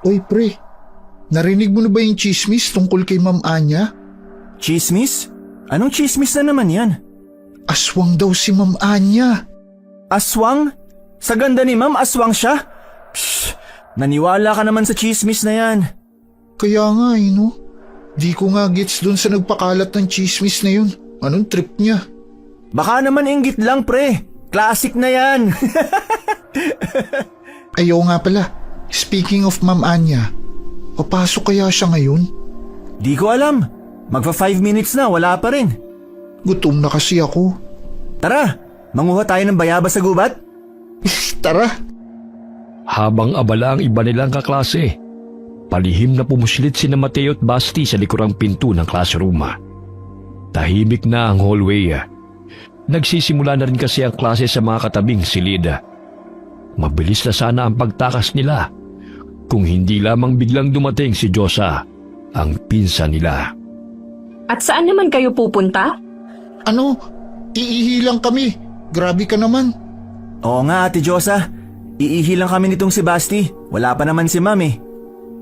Oy pre, narinig mo na ba yung chismis tungkol kay Ma'am Anya? Chismis? Anong chismis na naman yan? Aswang daw si Ma'am Anya. Aswang? Sa ganda ni ma'am, aswang siya? Psh, naniwala ka naman sa chismis na yan. Kaya nga no? Di ko nga gets dun sa nagpakalat ng chismis na yun. Anong trip niya? Baka naman inggit lang pre. Classic na yan. Ayaw nga pala. Speaking of Ma'am Anya, papasok kaya siya ngayon? Di ko alam. Magpa 5 minutes na, wala pa rin. Gutom na kasi ako. Tara, manguha tayo ng bayabas sa gubat. Tara. Habang abala ang iba nilang kaklase, palihim na pumuslit sina Mateo at Basti sa likurang pinto ng classroom. Tahimik na ang hallway. Nagsisimula na rin kasi ang klase sa mga katabing silid. Mabilis na sana ang pagtakas nila kung hindi lamang biglang dumating si Josa, ang pinsan nila. At saan naman kayo pupunta? Ano? Iihi lang kami. Grabe ka naman. Oo nga Ate Josa, iihi lang kami nitong si Basti. Wala pa naman si ma'am eh.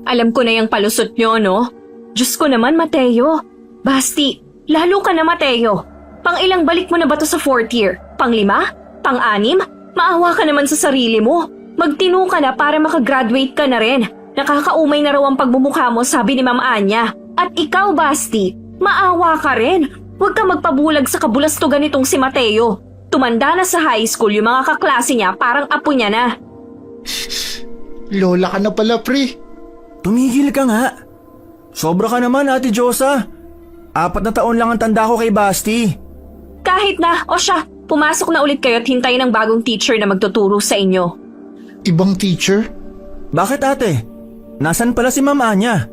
Alam ko na yung palusot nyo, no? Diyos ko naman, Mateo. Basti, lalo ka na, Mateo. Pang-ilang balik mo na ba to sa 4th year? Pang-5? Pang-6? Maawa ka naman sa sarili mo. Magtino ka na para makagraduate ka na rin. Nakakaumay na raw ang pagmumukha mo, sabi ni Ma'am Anya. At ikaw, Basti, maawa ka rin. Huwag ka magpabulag sa kabulastugan nitong si Mateo. Tumanda na sa high school yung mga kaklase niya, parang apo niya na. Lola ka na pala, pre. Tumigil ka nga. Sobra ka naman Ate Josa. 4 na taon lang ang tanda ko kay Basti. Kahit na, o siya, pumasok na ulit kayo at hintayin ng bagong teacher na magtuturo sa inyo. Ibang teacher? Bakit ate? Nasaan pala si Ma'am Anya?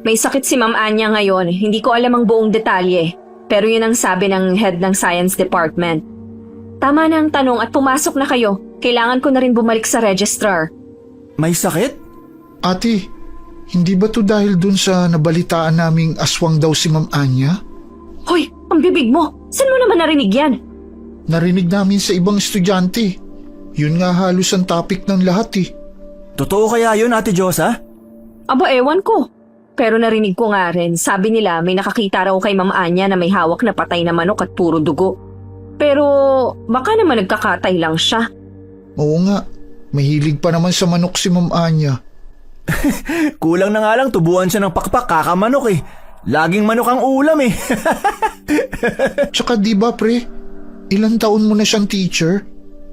May sakit si Ma'am Anya ngayon, hindi ko alam ang buong detalye. Pero yun ang sabi ng head ng science department. Tama na ang tanong at pumasok na kayo. Kailangan ko na rin bumalik sa registrar. May sakit? Ate, hindi ba to dahil dun sa nabalitaan naming aswang daw si Ma'am Anya? Hoy, ang bibig mo! Saan mo naman narinig yan? Narinig namin sa ibang estudyante. Yun nga halos ang topic ng lahat eh. Totoo kaya yun Ate Josa? Aba, ewan ko. Pero narinig ko nga rin, sabi nila may nakakita raw kay Ma'am Anya na may hawak na patay na manok at puro dugo. Pero baka naman nagkakatay lang siya. Oo nga, mahilig pa naman sa manok si Ma'am Anya. Kulang na nga lang tubuan siya ng pakpak kakamanok eh. Laging manok ang ulam eh. Tsaka di ba pre, ilang taon mo na siyang teacher?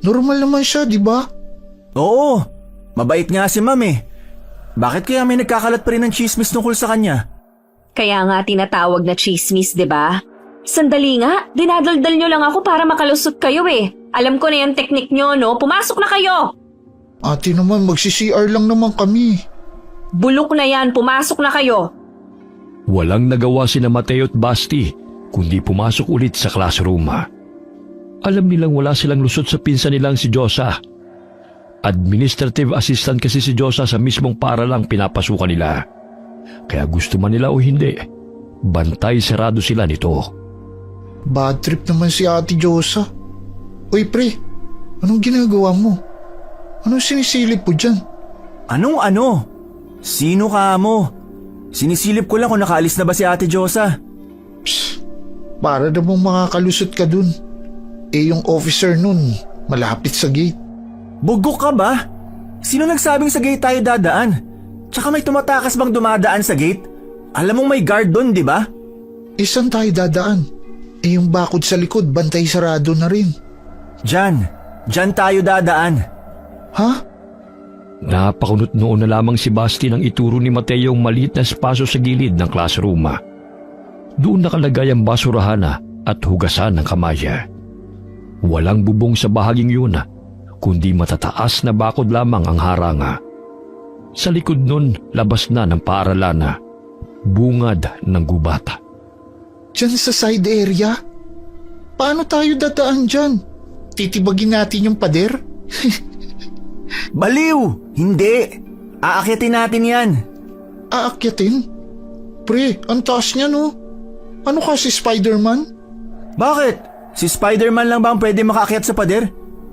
Normal naman siya, di ba? Oo, mabait nga si ma'am eh. Bakit kaya may nagkakalat pa rin ng chismis tungkol sa kanya? Kaya nga tinatawag na chismis, 'di ba? Sandali nga, dinadaldal nyo lang ako para makalusot kayo eh. Alam ko na yung teknik nyo, no? Pumasok na kayo! Ate naman, magsi-CR lang naman kami. Bulok na yan, pumasok na kayo! Walang nagawa sina Mateo at Basti kundi pumasok ulit sa classroom. Alam nilang wala silang lusot sa pinsan nilang si Josa. Administrative assistant kasi si Josa sa mismong paaralang pinapasukan nila. Kaya gusto man nila o hindi, bantay sarado sila nito. Bad trip naman si Ate Josa. Uy pre, anong ginagawa mo? Anong sinisilip mo dyan? Anong ano? Sino ka mo? Sinisilip ko lang kung nakaalis na ba si Ate Josa. Psst, para namang makakalusot ka dun. Eh yung officer nun, malapit sa gate. Bugok ka ba? Sino nagsabing sa gate tayo dadaan? Tsaka may tumatakas bang dumadaan sa gate? Alam mong may guard doon, di ba? Eh saan tayo dadaan? Eh yung bakod sa likod, bantay sarado na rin. Diyan tayo dadaan. Ha? Napakunot noon na lamang si Basti nang ituro ni Mateo ang maliit na espaso sa gilid ng classroom. Doon nakalagay ang basurahan at hugasan ng kamay. Walang bubong sa bahaging yun, kundi matataas na bakod lamang ang haranga. Sa likod nun, labas na ng paaralan, bungad ng gubat. Diyan sa side area? Paano tayo dadaan dyan? Titibagin natin yung pader? Baliw! Hindi! Aakyatin natin yan. Aakyatin? Pre, ang taas niya no? Ano ka si Spider-Man? Bakit? Si Spider-Man lang ba ang pwede makaakyat sa pader?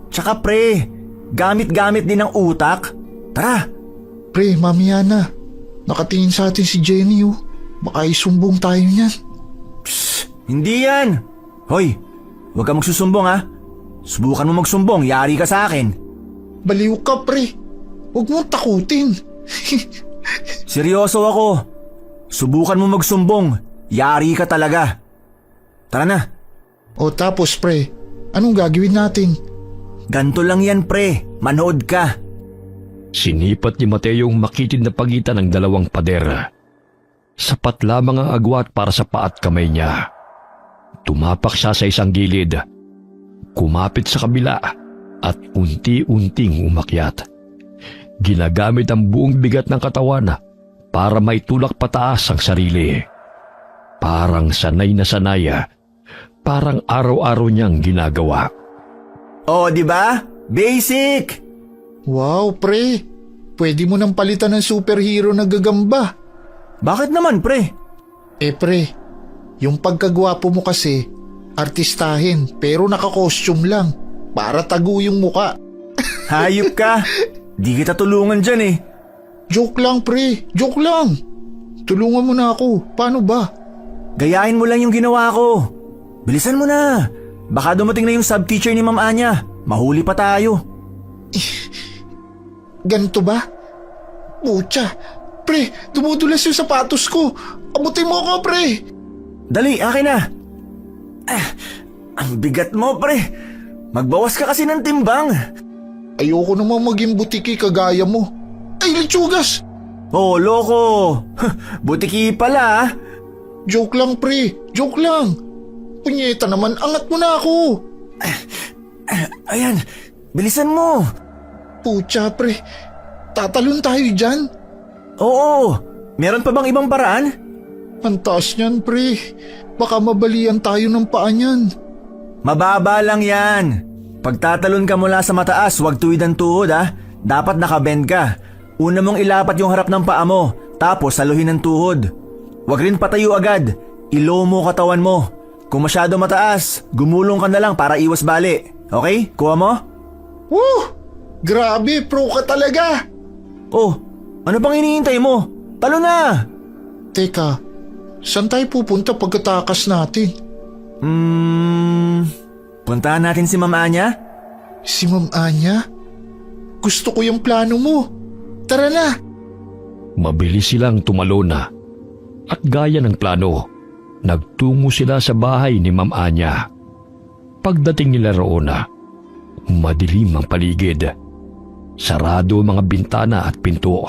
Tsaka pre, gamit-gamit din ang utak. Tara, Pre, mamaya na. Nakatingin sa atin si Jenny oh. Baka isumbong tayo niyan. Hindi yan! Hoy, huwag ka magsusumbong ha. Subukan mo magsumbong, yari ka sa akin. Baliw ka pre. Huwag mong takutin. Seryoso ako. Subukan mo magsumbong, yari ka talaga. Tara na. O tapos pre, anong gagawin natin? Ganto lang yan pre, manood ka. Sinipat ni Mateo ang makitid na pagitan ng dalawang pader. Sapat lamang ang agwat para sa paat kamay niya. Tumapak siya sa isang gilid. Kumapit sa kabila at unti-unting umakyat. Ginagamit ang buong bigat ng katawan para maitulak pataas ang sarili. Parang sanay na sanay, parang araw-araw niyang ginagawa. Oh, di ba? Basic! Wow pre, pwede mo nang palitan ng superhero na gagamba. Bakit naman pre? Pre, yung pagkagwapo mo kasi, artistahin pero naka-costume lang para tago yung muka. Hayop ka! Di kita tulungan dyan eh. Joke lang pre, joke lang. Tulungan mo na ako, paano ba? Gayahin mo lang yung ginawa ko. Bilisan mo na. Baka dumating na yung subteacher ni Ma'am Anya. Mahuli pa tayo. Ganito ba? Pucha, pre, dumudulas yung sapatos ko. Abutin mo ako pre. Dali, akin na. Ang bigat mo pre. Magbawas ka kasi ng timbang. Ayoko namang maging butiki kagaya mo. Ay, litsugas! Oh, loko. Butiki pala ah. Joke lang pre, joke lang. Punyeta naman, angat mo na ako. Ayan, bilisan mo. Pucha pre, tatalon tayo dyan. Oo, meron pa bang ibang paraan? Ang taas niyan pre, baka mabalian tayo ng paa niyan. Mababa lang yan. Pagtatalon ka mula sa mataas, huwag tuwid ang tuhod ah. Dapat nakabend ka. Una mong ilapat yung harap ng paa mo, tapos saluhin ang tuhod. Huwag rin patayo agad. I-low mo katawan mo. Kung masyado mataas, gumulong ka na lang para iwas bali. Okay? Kuha mo? Woo! Grabe, pro ka talaga. Oh, ano pang hinihintay mo? Talo na! Teka, saan tayo pupunta pagkatakas natin? Puntahan natin si Ma'am Anya? Si Ma'am Anya? Gusto ko yung plano mo. Tara na! Mabilis silang tumalon. At gaya ng plano, nagtungo sila sa bahay ni Ma'am Anya. Pagdating nila roon, madilim ang paligid. Sarado ang mga bintana at pinto.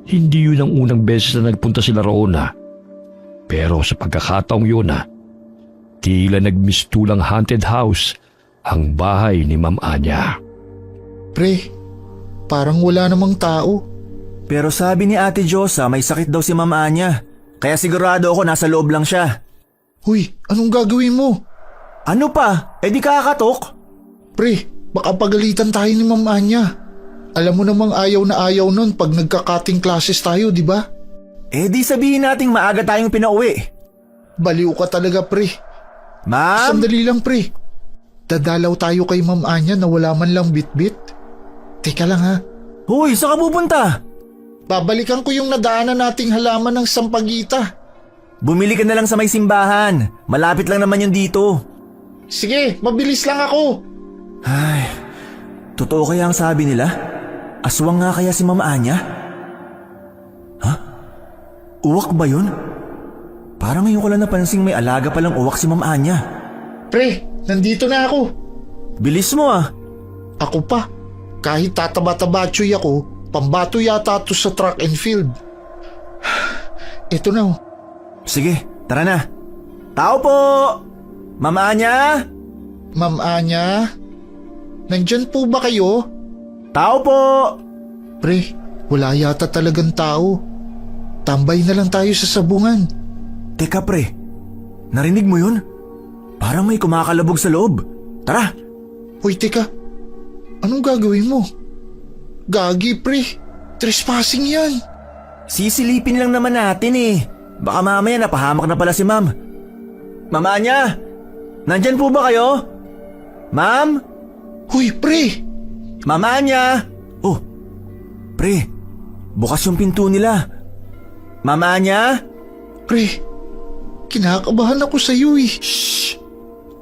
Hindi yun ang unang beses na nagpunta sila roon. Pero sa pagkakataong yun, tila nagmistulang haunted house ang bahay ni Ma'am Anya. Pre, parang wala namang tao. Pero sabi ni Ate Josa may sakit daw si Ma'am Anya. Kaya sigurado ako nasa loob lang siya. Huy, anong gagawin mo? Ano pa? Eh di kakatok. Pre, baka pagalitan tayo ni Ma'am Anya. Alam mo namang ayaw na ayaw nun pag nagka-cutting classes tayo, di ba? Eh di sabihin nating maaga tayong pinauwi. Baliw ka talaga, pre. Ma'am? Sandali lang, pre. Dadalaw tayo kay Ma'am Anya na wala man lang bit-bit. Teka lang ha. Hoy, saan ka pupunta? Babalikan ko yung nadaanan nating halaman ng sampagita. Bumili ka na lang sa may simbahan. Malapit lang naman yun dito. Sige, mabilis lang ako. Ay, totoo kaya ang sabi nila? Aswang nga kaya si Ma'am Anya? Ha? Uwak ba yun? Parang ngayon ko lang napansing may alaga palang uwak si Ma'am Anya. Pre, nandito na ako. Bilis mo ah. Ako pa. Kahit tataba-tabatsoy ako, pambato yata to sa track and field. Ito na. Sige, tara na. Tao po! Ma'am Anya? Ma'am Anya? Nandyan po ba kayo? Tao po! Pre, wala yata talagang tao. Tambay na lang tayo sa sabungan. Teka pre, narinig mo yun? Parang may kumakalabog sa loob. Tara! Uy, teka. Anong gagawin mo? Gagi, pre. Trespassing yan. Sisilipin lang naman natin eh. Baka mamaya napahamak na pala si Ma'am. Ma'am Anya? Nandyan po ba kayo? Ma'am? Huy, pre. Ma'am Anya? Oh, pre. Bukas yung pinto nila. Ma'am Anya? Pre, kinakabahan ako sa iyo eh.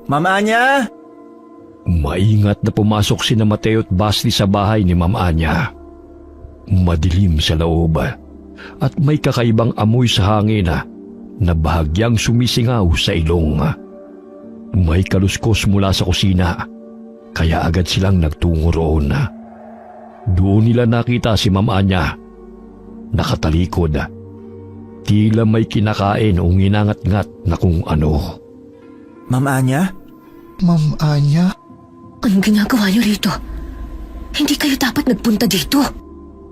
Ma'am Anya? Maingat na pumasok sina Mateo at Basti sa bahay ni Ma'am Anya. Madilim sa loob at may kakaibang amoy sa hangin na bahagyang sumisingaw sa ilong. May kaluskos mula sa kusina, kaya agad silang nagtungo roon. Doon nila nakita si Ma'am Anya, nakatalikod. Tila may kinakain o nginangat-ngat na kung ano. Ma'am Anya? Ma'am Anya? Anong ginagawa niyo rito? Hindi kayo dapat nagpunta dito.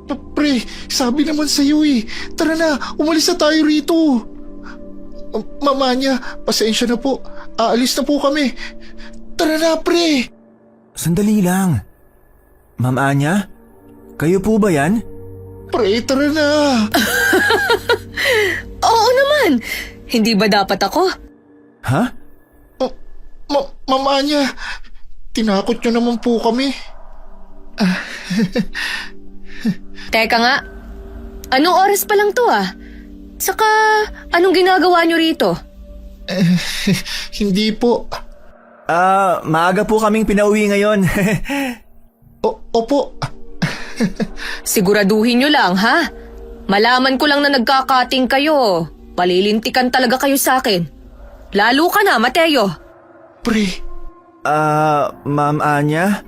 Pre, sabi naman sa iyo eh. Tara na, umalis na tayo rito. Ma'am Anya, pasensya na po. Aalis na po kami. Tara na, pre. Sandali lang. Ma'am Anya? Kayo po ba yan? Pre, tara na. Oo naman! Hindi ba dapat ako? Ha? Ma'am Anya, tinakot niyo naman po kami. Teka nga, anong oras pa lang to ah? Saka, anong ginagawa niyo rito? Hindi po. Maaga po kaming pinauwi ngayon. Opo. Siguraduhin niyo lang ha? Malaman ko lang na nagkakating kayo. Palilintikan talaga kayo sa akin. Lalo ka na, Mateo. Pre, Ma'am Anya?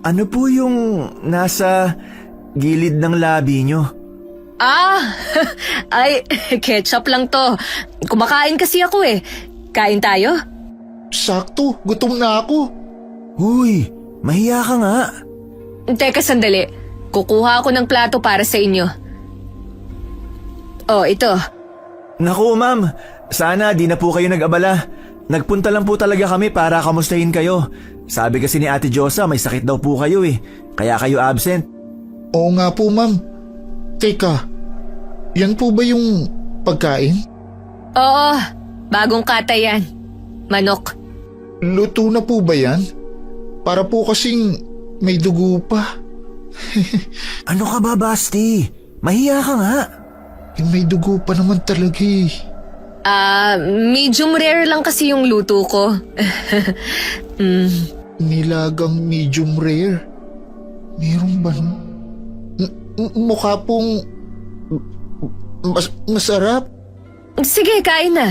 Ano po yung nasa gilid ng labi nyo? Ay, ketchup lang to. Kumakain kasi ako eh. Kain tayo? sakto, gutom na ako. Huy, mahiya ka nga. Teka sandali. Kukuha ako ng plato para sa inyo. Oh, ito. Naku ma'am, sana di na po kayo nag-abala. Nagpunta lang po talaga kami para kamustahin kayo. Sabi kasi ni Ate Josa may sakit daw po kayo eh. Kaya kayo absent. Oo nga po, ma'am. Teka, yan po ba yung pagkain? Oo, bagong kata yan. Manok. Luto na po ba yan? Para po kasing may dugo pa. Ano ka ba, Basti? Mahiya ka nga. May dugo pa naman talaga eh. Medium rare lang kasi yung luto ko. Nilagang medium rare. Meron ba nun? Mukha pong masarap. Sige, kain na.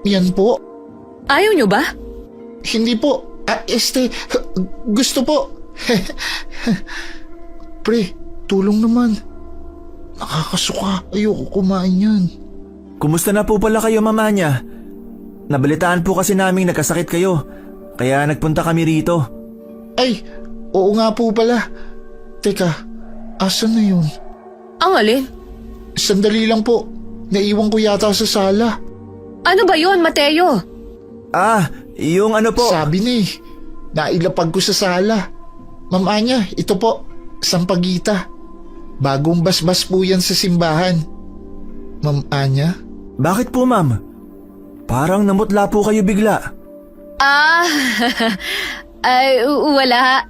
Yan po. Ayaw nyo ba? Hindi po. Gusto po. Pre, tulong naman. Nakakasuka. Ayoko kumain yan. Kumusta na po pala kayo, Mama niya? Nabalitaan po kasi naming nagkasakit kayo. Kaya nagpunta kami rito. Ay, oo nga po pala. Teka, asan na yun? Ang alin? Sandali lang po. Naiwan ko yata sa sala. Ano ba yon, Mateo? Yung ano po. Sabi na eh. Nailapag ko sa sala. Ma'am Anya, ito po. Sampagita. Bagong basbas po yan sa simbahan. Ma'am Anya? Bakit po, ma'am? Parang namutla po kayo bigla. Ay, wala.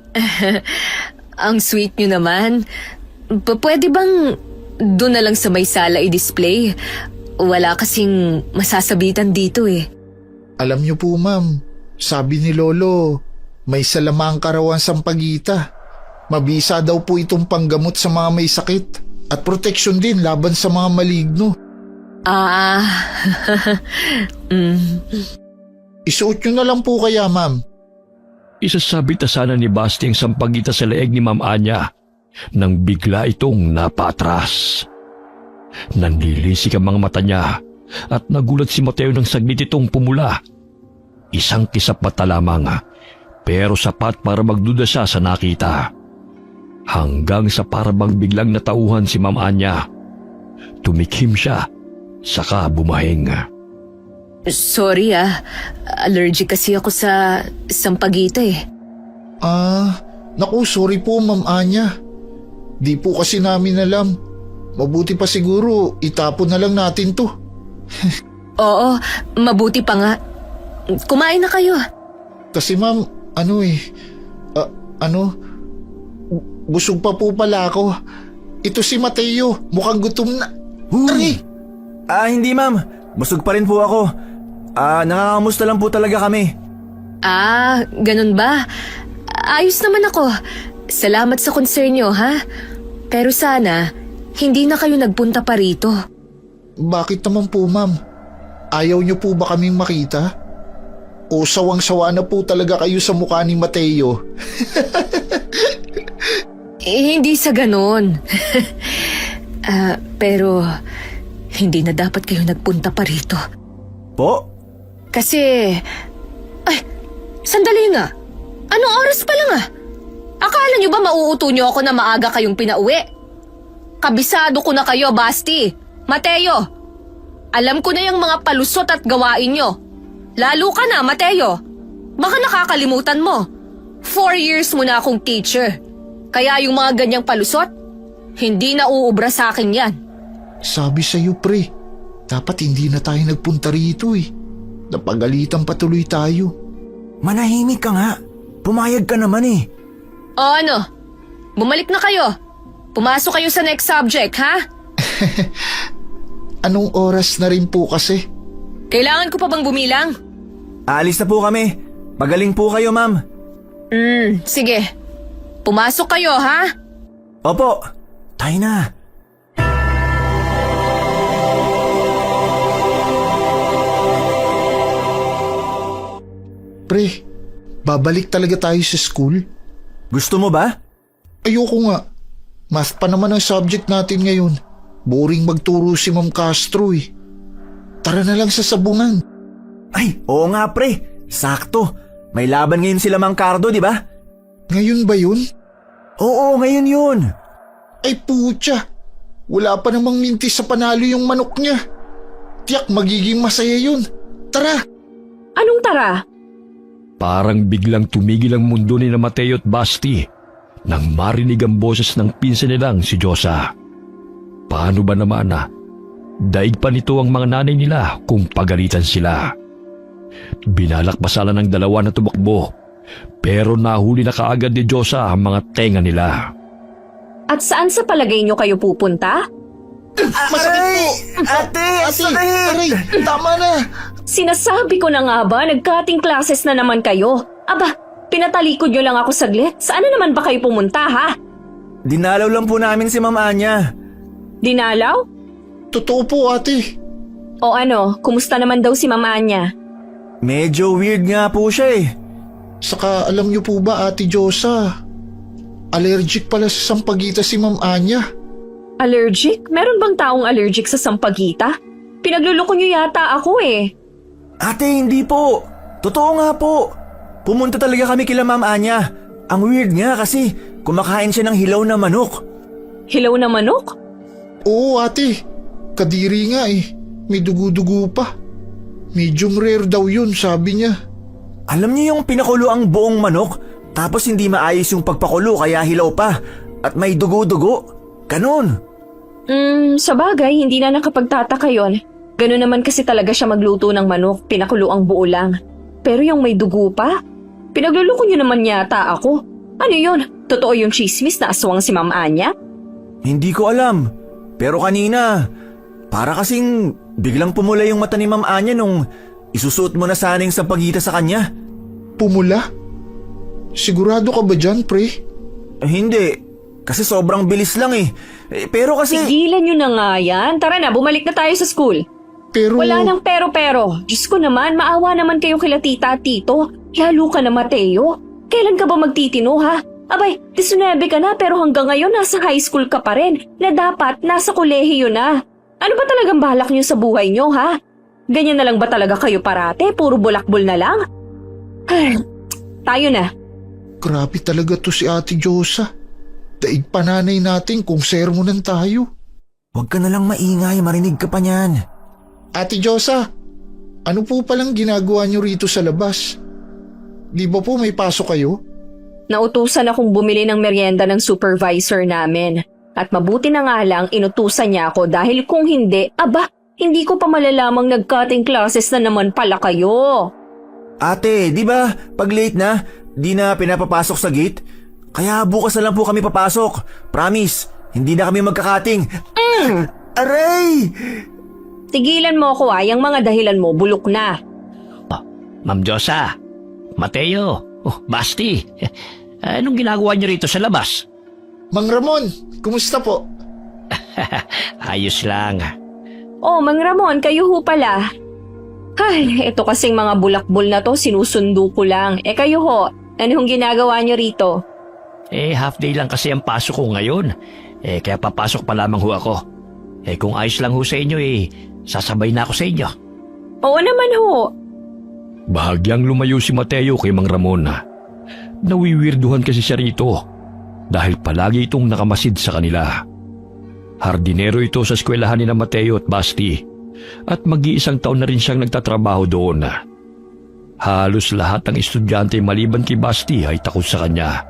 Ang sweet nyo naman. Pwede bang doon na lang sa may sala i-display? Wala kasing masasabitan dito eh. Alam niyo po ma'am, sabi ni Lolo, may salamang karawan sampagita. Mabisa daw po itong panggamot sa mga may sakit at proteksyon din laban sa mga maligno. Isuot nyo na lang po kaya ma'am. Isasabit na sana ni Basti ang sampagita sa leeg ni Ma'am Anya nang bigla itong napatras. Nanlilisik ang mga mata niya at nagulat si Mateo nang saglit itong pumula. Isang kisap mata lamang pero sapat para magduda siya sa nakita. Hanggang sa parabang biglang natauhan si Ma'am Anya. Tumikhim siya saka bumahing. Sorry allergic kasi ako sa sampagita eh. Naku, sorry po Ma'am Anya. Di po kasi namin alam. Mabuti pa siguro itapon na lang natin to. Oo, mabuti pa nga. Kumain na kayo. Kasi ma'am, busog pa po pala ako. ito si Mateo. Mukhang gutom na. Aray! Hindi ma'am. Busog pa rin po ako. Nakakamusta lang po talaga kami. Ganun ba? Ayos naman ako. Salamat sa concern nyo, ha? Pero sana, hindi na kayo nagpunta pa rito. Bakit naman po, ma'am? Ayaw niyo po ba kaming makita? O sawang-sawa na po talaga kayo sa mukha ni Mateo? Hindi sa ganon. Pero, hindi na dapat kayo nagpunta pa rito. Po? Kasi... Ay, sandali nga. Anong oras pa lang Akala nyo ba mauuto nyo ako na maaga kayong pinauwi? Kabisado ko na kayo, Basti. Mateo, alam ko na yung mga palusot at gawain nyo. Lalo ka na, Mateo. Baka nakakalimutan mo. 4 years mo na akong teacher. Kaya yung mga ganyang palusot, hindi na uubra sa akin yan. Sabi sa'yo, pre. Dapat hindi na tayo nagpunta rito eh. Napagalitan patuloy tayo. Manahimik ka nga. Pumayag ka naman eh. O ano? Bumalik na kayo. Pumasok kayo sa next subject, ha? Anong oras na rin po kasi? Kailangan ko pa bang bumilang? Aalis na po kami. Pagaling po kayo, ma'am. Sige. Pumasok kayo, ha? Opo. Tayo na. Pre, babalik talaga tayo sa school? Gusto mo ba? Ayoko nga. Math pa naman ang subject natin ngayon. Boring magturo si Ma'am Castro eh. Tara na lang sa sabungan. Ay, oo nga pre. Sakto. May laban ngayon sila Mang Cardo, di ba? Ngayon ba yun? Oo, ngayon yun. Ay putya. Wala pa namang mintis sa panalo yung manok niya. Tiyak magiging masaya yun. Tara. Anong tara? Parang biglang tumigil ang mundo ni na Mateo at Basti nang marinig ang boses ng pinsan nilang si Josa. Paano ba naman daig pa nito ang mga nanay nila kung pagalitan sila. Binalakbasalan ng dalawa na tumakbo pero nahuli na kaagad ni Josa ang mga tenga nila. At saan sa palagay nyo kayo pupunta? Masakit po. Ate, sakit! Aray, tama na. Sinasabi ko na nga ba, nag-cutting classes na naman kayo. Aba, pinatalikod nyo lang ako saglit. Saan na naman ba kayo pumunta, ha? Dinalaw lang po namin si Ma'am Anya. Dinalaw? Totoo po ate. O ano, kumusta naman daw si Mama Anya? Medyo weird nga po siya eh. Saka alam niyo po ba ate Josa, allergic pala sa sampagita si Ma'am Anya. Allergic? Meron bang taong allergic sa sampagita? Pinagluloko nyo yata ako eh. Ate, hindi po. Totoo nga po. Pumunta talaga kami kila Ma'am Anya. Ang weird nga kasi kumakain siya ng hilaw na manok. Hilaw na manok? Oo ate, kadiri nga eh. May dugo-dugo pa. Medium rare daw yun sabi niya. Alam niyo yung pinakulo ang buong manok tapos hindi maayos yung pagpakulo kaya hilaw pa at may dugo-dugo. Ganon. Sa bagay, hindi na nakapagtataka yun. Ganun naman kasi talaga siya magluto ng manok, pinakulo ang buo lang. Pero yung may dugo pa? Pinagluloko nyo naman yata ako. Ano yun? Totoo yung chismis na aswang si Ma'am Anya? Hindi ko alam. Pero kanina, para kasing biglang pumula yung mata ni Ma'am Anya nung isusuot mo na sana yung sampagita sa kanya. Pumula? Sigurado ka ba dyan pre? Hindi. Kasi sobrang bilis lang eh. Pero kasi... Tigilan nyo na nga yan. Tara na, bumalik na tayo sa school. Pero... Wala nang pero-pero. Diyos ko naman, maawa naman kayo kila tita at tito. Lalo ka na, Mateo. Kailan ka ba magtitino, ha? Abay, 19 ka na pero hanggang ngayon nasa high school ka pa rin na dapat nasa kolehiyo na. Ano ba talagang balak nyo sa buhay nyo, ha? Ganyan na lang ba talaga kayo parate? Puro bulakbol na lang? Tayo na. Grabe talaga to si Ate Josa. Daig pananay natin kung sermonan tayo. Huwag ka na lang maingay, marinig ka pa niyan. Ate Josa, ano po palang ginagawa niyo rito sa labas? Di ba po may pasok kayo? Nautusan akong bumili ng merienda ng supervisor namin. At mabuti na nga lang inutusan niya ako dahil kung hindi, hindi ko pa malalamang nag-cutting classes na naman pala kayo. Ate, di ba pag late na, di na pinapapasok sa gate? Kaya bukas na lang po kami papasok. Promise, Hindi na kami magkakating. Aray! Tigilan mo ako yung mga dahilan mo, bulok na. Ma'am Josa, Mateo, Basti, anong ginagawa niyo rito sa labas? Mang Ramon, kumusta po? Ayos lang. Oh, Mang Ramon, kayo ho pala. Ay, ito kasing mga bulakbol na to, sinusundo ko lang. Kayo ho, anong ginagawa niyo rito? Half day lang kasi ang pasok ko ngayon. Kaya papasok pa lamang ho ako. Kung ayos lang ho sa inyo sasabay na ako sa inyo. Oo naman ho. Bahagyang lumayo si Mateo kay Mang Ramon. Nawiwirduhan kasi siya rito dahil palagi itong nakamasid sa kanila. Hardinero ito sa eskwelahan ni na Mateo at Basti at mag-iisang taon na rin siyang nagtatrabaho doon. Halos lahat ng estudyante maliban kay Basti ay takot sa kanya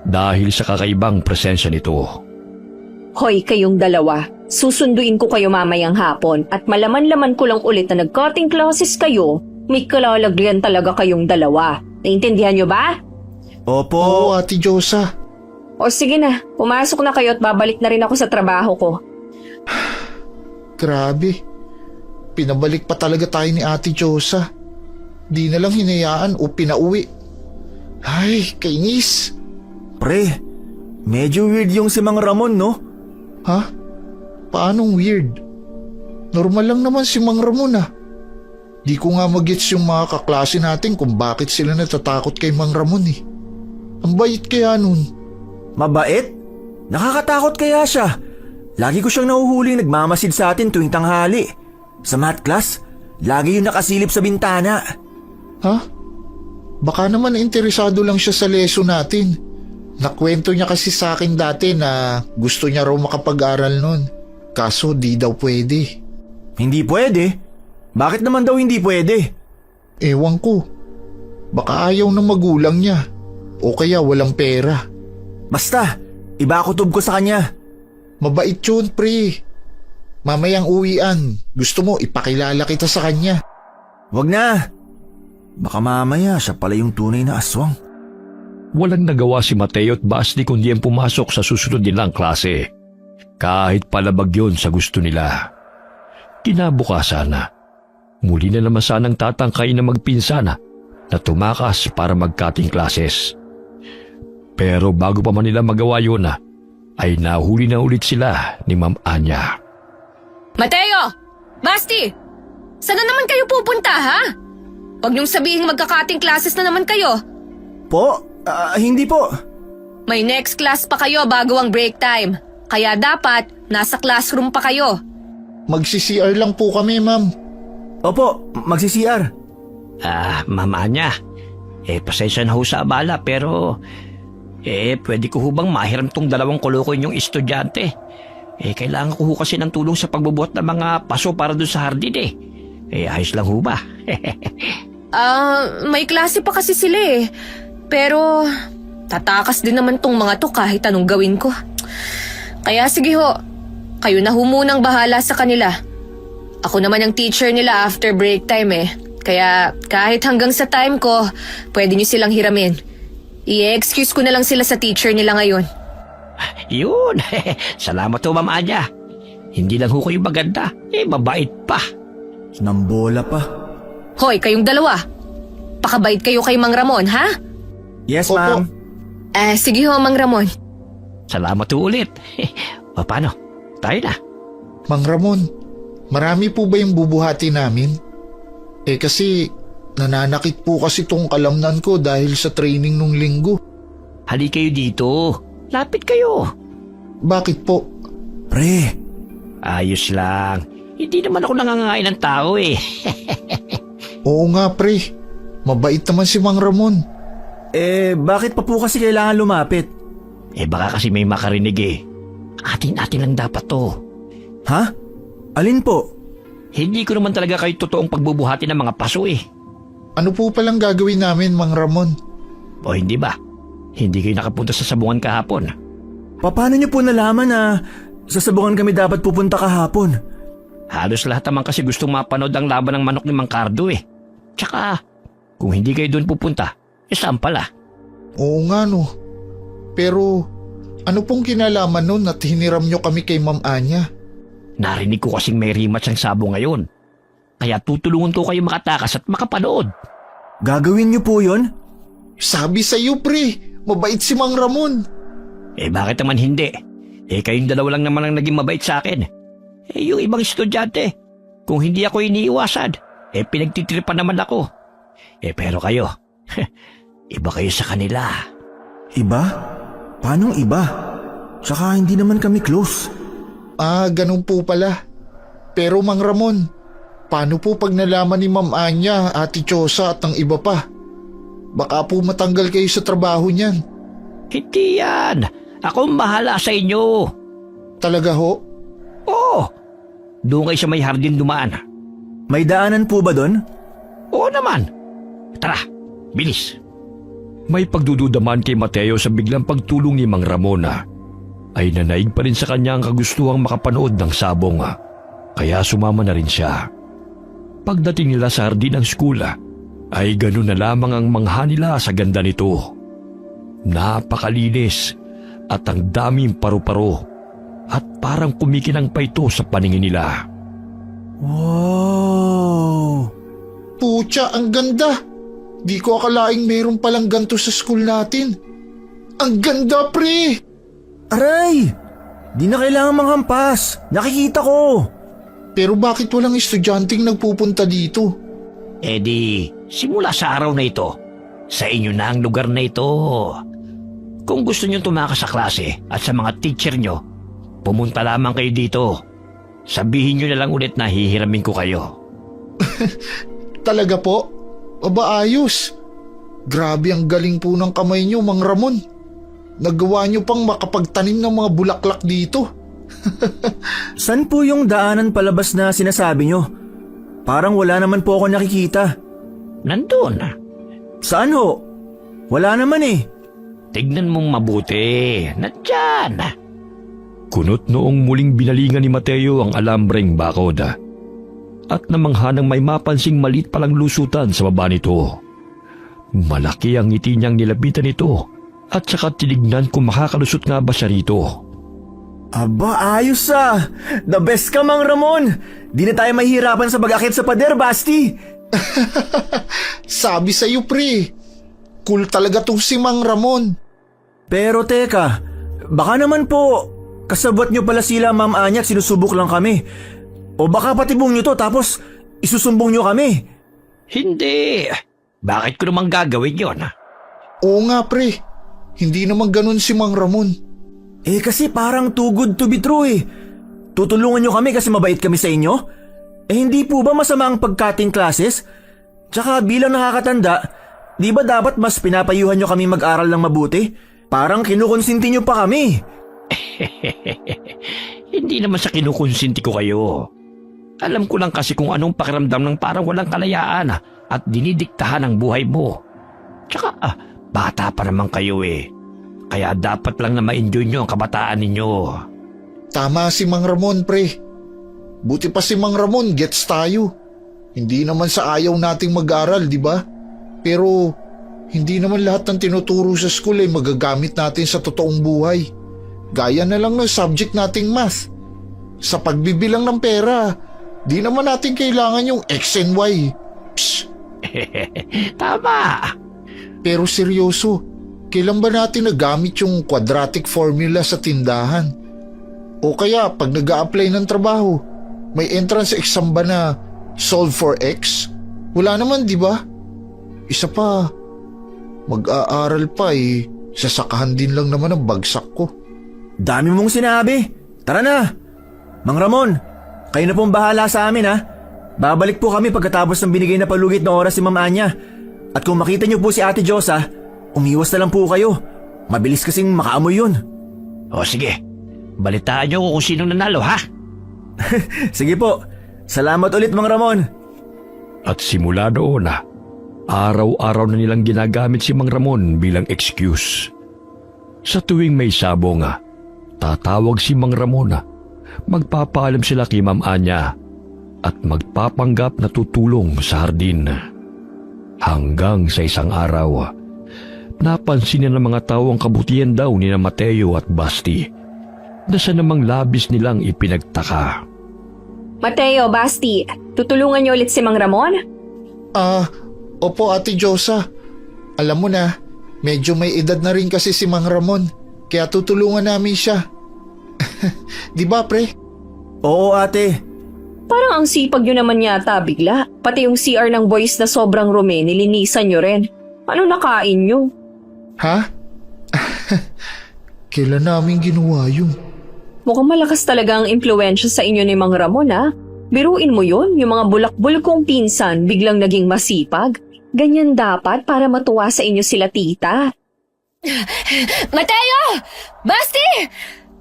dahil sa kakaibang presensya nito. Hoy, kayong dalawa. Susunduin ko kayo mamayang hapon at malaman-laman ko lang ulit na nag-cutting classes kayo. May kalalagyan talaga kayong dalawa. Naintindihan nyo ba? Opo. Oo, Ate Josa. O sige na, pumasok na kayo at babalik na rin ako sa trabaho ko. Grabe. Pinabalik pa talaga tayo ni Ate Josa. Di na lang hinayaan o pinauwi. Ay, kainis. Pre, medyo weird yung si Mang Ramon, no? Ha? Paanong weird? Normal lang naman si Mang Ramon ah. Di ko nga magets yung mga kaklase natin kung bakit sila natatakot kay Mang Ramon eh. Ang bait kaya nun. Mabait? Nakakatakot kaya siya. Lagi ko siyang nahuhuling nagmamasid sa atin tuwing tanghali. Sa math class, lagi yung nakasilip sa bintana. Ha? Baka naman interesado lang siya sa lesson natin. Nakwento niya kasi sa akin dati na gusto niya raw makapag-aral nun. Kaso di daw pwede. Hindi pwede? Bakit naman daw hindi pwede? Ewan ko. Baka ayaw ng magulang niya. O kaya walang pera. Basta, iba kutob ko sa kanya. Mabait yun, pre. Mamayang uwian. Gusto mo ipakilala kita sa kanya. Wag na. Baka mamaya siya pala yung tunay na aswang. Walang nagawa si Mateo at Basti kundi ang pumasok sa susunod nilang klase. Kahit palabag yun sa gusto nila. Kinabukasan, muli na naman sanang tatangkay na magpinsana na tumakas para mag-cutting classes. Pero bago pa man nila magawa yun, ay nahuli na ulit sila ni Ma'am Anya. Mateo! Basti! Saan na naman kayo pupunta, ha? Huwag niyong sabihin magkakating classes na naman kayo. Po? Hindi po. May next class pa kayo bago ang break time. Kaya dapat, nasa classroom pa kayo. Magsi-CR lang po kami, ma'am. Opo, magsi-CR. Ma'am Anya, pasensya na ho sa abala pero pwede ko ho bang mahiram tong dalawang koloko inyong estudyante? Kailangan ko ho kasi ng tulong sa pagbubuhat ng mga paso para dun sa hardin ayos lang ho ba? May klase pa kasi sila eh. Pero, tatakas din naman tong mga to kahit anong gawin ko. Kaya sige ho, kayo na ho munang bahala sa kanila. Ako naman ang teacher nila after break time eh. Kaya kahit hanggang sa time ko, pwede niyo silang hiramin. I-excuse ko na lang sila sa teacher nila ngayon. Yun, salamat ho Ma'am Anya. Hindi lang ho kayo maganda, mabait pa. Nambola pa. Hoy, kayong dalawa. Pakabait kayo kay Mang Ramon, ha? Yes, Opo. ma'am. Sige ho, Mang Ramon. Salamat ho ulit. Paano? Tayo na. Mang Ramon, marami po ba yung bubuhati namin? Kasi nananakit po kasi tong kalamnan ko dahil sa training nung linggo. Hali kayo dito. Lapit kayo. Bakit po? Pre, Ayos lang. Hindi naman ako nangangain ng tao Oo nga pre, mabait naman si Mang Ramon. bakit pa po kasi kailangan lumapit? Baka kasi may makarinig Atin-atin lang dapat to. Ha? Alin po? Hindi ko naman talaga kayo totoong pagbubuhati ng mga paso Ano po palang gagawin namin, Mang Ramon? O hindi ba? Hindi kayo nakapunta sa sabungan kahapon. Paano niyo po nalaman na sa sabungan kami dapat pupunta kahapon? Halos lahat naman kasi gustong mapanood ang laban ng manok ni Mang Cardo Tsaka, kung hindi kayo doon pupunta, saan pala? Oo nga no. Pero Ano pong kinalaman nun at hiniram nyo kami kay Ma'am Anya? Narinig ko kasing may rematch ang sabong ngayon. Kaya tutulungan ko kayo makatakas at makapanood. Gagawin niyo po yun? Sabi sa'yo, pre, mabait si Mang Ramon. Bakit naman hindi? Kayong dalawa lang naman ang naging mabait sa akin. Yung ibang estudyante, kung hindi ako iniiwasan, pinagtitripan naman ako. Pero kayo, iba kayo sa kanila. Iba? Paanong iba? Tsaka hindi naman kami close. Ganun po pala. Pero Mang Ramon, paano po pag nalaman ni Ma'am Anya, Ate Chosa at ng iba pa? Baka po matanggal kayo sa trabaho niyan. Hindi yan. Ako bahala sa inyo. Talaga ho? Oo. Doon kayo sa may hardin dumaan. May daanan po ba doon? Oo naman. Tara, bilis. May pagdududaman kay Mateo sa biglang pagtulong ni Mang Ramona. Ay nanaig pa rin sa kanya ang kagustuhang makapanood ng sabong. Kaya sumama na rin siya. Pagdating nila sa hardin ng skula, ay ganun na lamang ang mangha nila sa ganda nito. Napakalinis at ang daming paru-paro at parang kumikinang pa ito sa paningin nila. Wow! Pucha, ang ganda! Di ko akalaing meron palang ganito sa school natin. Ang ganda, pre! Aray! Di na kailangan manghampas. Nakikita ko. Pero bakit walang estudyanteng nagpupunta dito? Simula sa araw na ito, sa inyo na ang lugar na ito. Kung gusto nyo tumakas sa klase at sa mga teacher nyo, pumunta lamang kayo dito. Sabihin nyo na lang ulit na hihiramin ko kayo. Talaga po? Aba, ayos. Grabe ang galing po ng kamay nyo, Mang Ramon. Nagawa nyo pang makapagtanim ng mga bulaklak dito. San po yung daanan palabas na sinasabi nyo? Parang wala naman po ako nakikita. Nandun. Saan ho? Wala naman eh. Tignan mong mabuti. Nandyan. Kunot noong muling binalingan ni Mateo ang alambreng bakod at namangha ng may mapansing maliit palang lusutan sa baba nito. Malaki ang ngiti niyang nilapitan nito at saka tinignan kung makakalusot nga ba siya rito. Aba, ayos ah! The best ka, Mang Ramon! Di na tayo mahihirapan sa pag-akit sa pader, Basti! Sabi sa'yo, pre. Cool talaga tong si Mang Ramon. Pero teka, baka naman po kasabot nyo pala sila, Ma'am Anya, at sinusubok lang kami. O baka patibong nyo to tapos isusumbong nyo kami. Hindi. Bakit ko naman gagawin yon? Oo nga, pre. Hindi naman ganun si Mang Ramon. Kasi parang too good to be true eh. Tutulungan nyo kami kasi mabait kami sa inyo? Hindi po ba masama ang pag-cutting classes? Tsaka bilang nakakatanda, di ba dapat mas pinapayuhan nyo kami mag-aral ng mabuti? Parang kinukonsinti nyo pa kami. Hindi naman sa kinukonsinti ko kayo. Alam ko lang kasi kung anong pakiramdam ng parang walang kalayaan at dinidiktahan ang buhay mo. Tsaka bata pa naman kayo eh. Kaya dapat lang na ma-enjoy nyo ang kabataan ninyo. Tama si Mang Ramon, pre. Buti pa si Mang Ramon, gets tayo. Hindi naman sa ayaw nating mag-aral, di ba? Pero hindi naman lahat ng tinuturo sa school ay magagamit natin sa totoong buhay. Gaya na lang ng subject nating math. Sa pagbibilang ng pera, di naman natin kailangan yung X and Y. Psst. Tama. Pero seryoso, kailan ba natin nagamit yung quadratic formula sa tindahan? O kaya pag nag-a-apply ng trabaho, may entrance exam ba na solve for X? Wala naman, di ba? Isa pa, mag-aaral pa sasakahan din lang naman ang bagsak ko. Dami mong sinabi. Tara na. Mang Ramon, kayo na pong bahala sa amin ha. Babalik po kami pagkatapos ng binigay na palugit na oras si Ma'am Anya. At kung makita niyo po si Ate Josa, umiwas na lang po kayo. Mabilis kasing makaamoy yun. O sige, balitaan nyo kung sinong nanalo ha. Sige po. Salamat ulit, Mang Ramon. At simula noon araw-araw na nilang ginagamit si Mang Ramon bilang excuse. Sa tuwing may sabong tatawag si Mang Ramon magpapaalam sila kay Ma'am Anya at magpapanggap na tutulong sa hardin. Hanggang sa isang araw, Napansin ng mga tao ang kabutihan daw ni na Mateo at Basti na sa namang labis nilang ipinagtaka. Mateo, Basti, tutulungan niyo ulit si Mang Ramon? Opo Ate Josa. Alam mo na, medyo may edad na rin kasi si Mang Ramon, kaya tutulungan namin siya. Di ba pre? Oo ate. Parang ang sipag niyo naman yata bigla. Pati yung CR ng boys na sobrang rumi, nilinisan niyo rin. Ano nakain niyo? Ha? Kailan namin ginawa yun? Mukhang malakas talaga ang impluensya sa inyo ni Mang Ramon, ha? Biruin mo yun, yung mga bulak-bulak kong pinsan biglang naging masipag. Ganyan dapat para matuwa sa inyo sila tita. Mateo! Basti!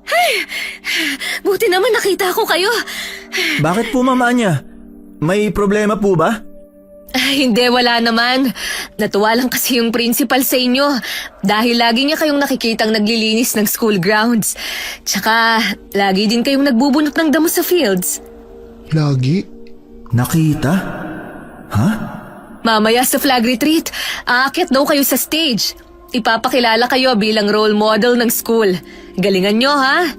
Ay, buti naman nakita ko kayo. Bakit po Mama Anya? May problema po ba? Hindi, wala naman. Natuwa lang kasi yung principal sa inyo. Dahil lagi niya kayong nakikitang naglilinis ng school grounds. Tsaka, lagi din kayong nagbubunot ng damo sa fields. Lagi? Nakita? Ha? Mamaya sa flag retreat, aakyat daw kayo sa stage. Ipapakilala kayo bilang role model ng school. Galingan nyo, ha?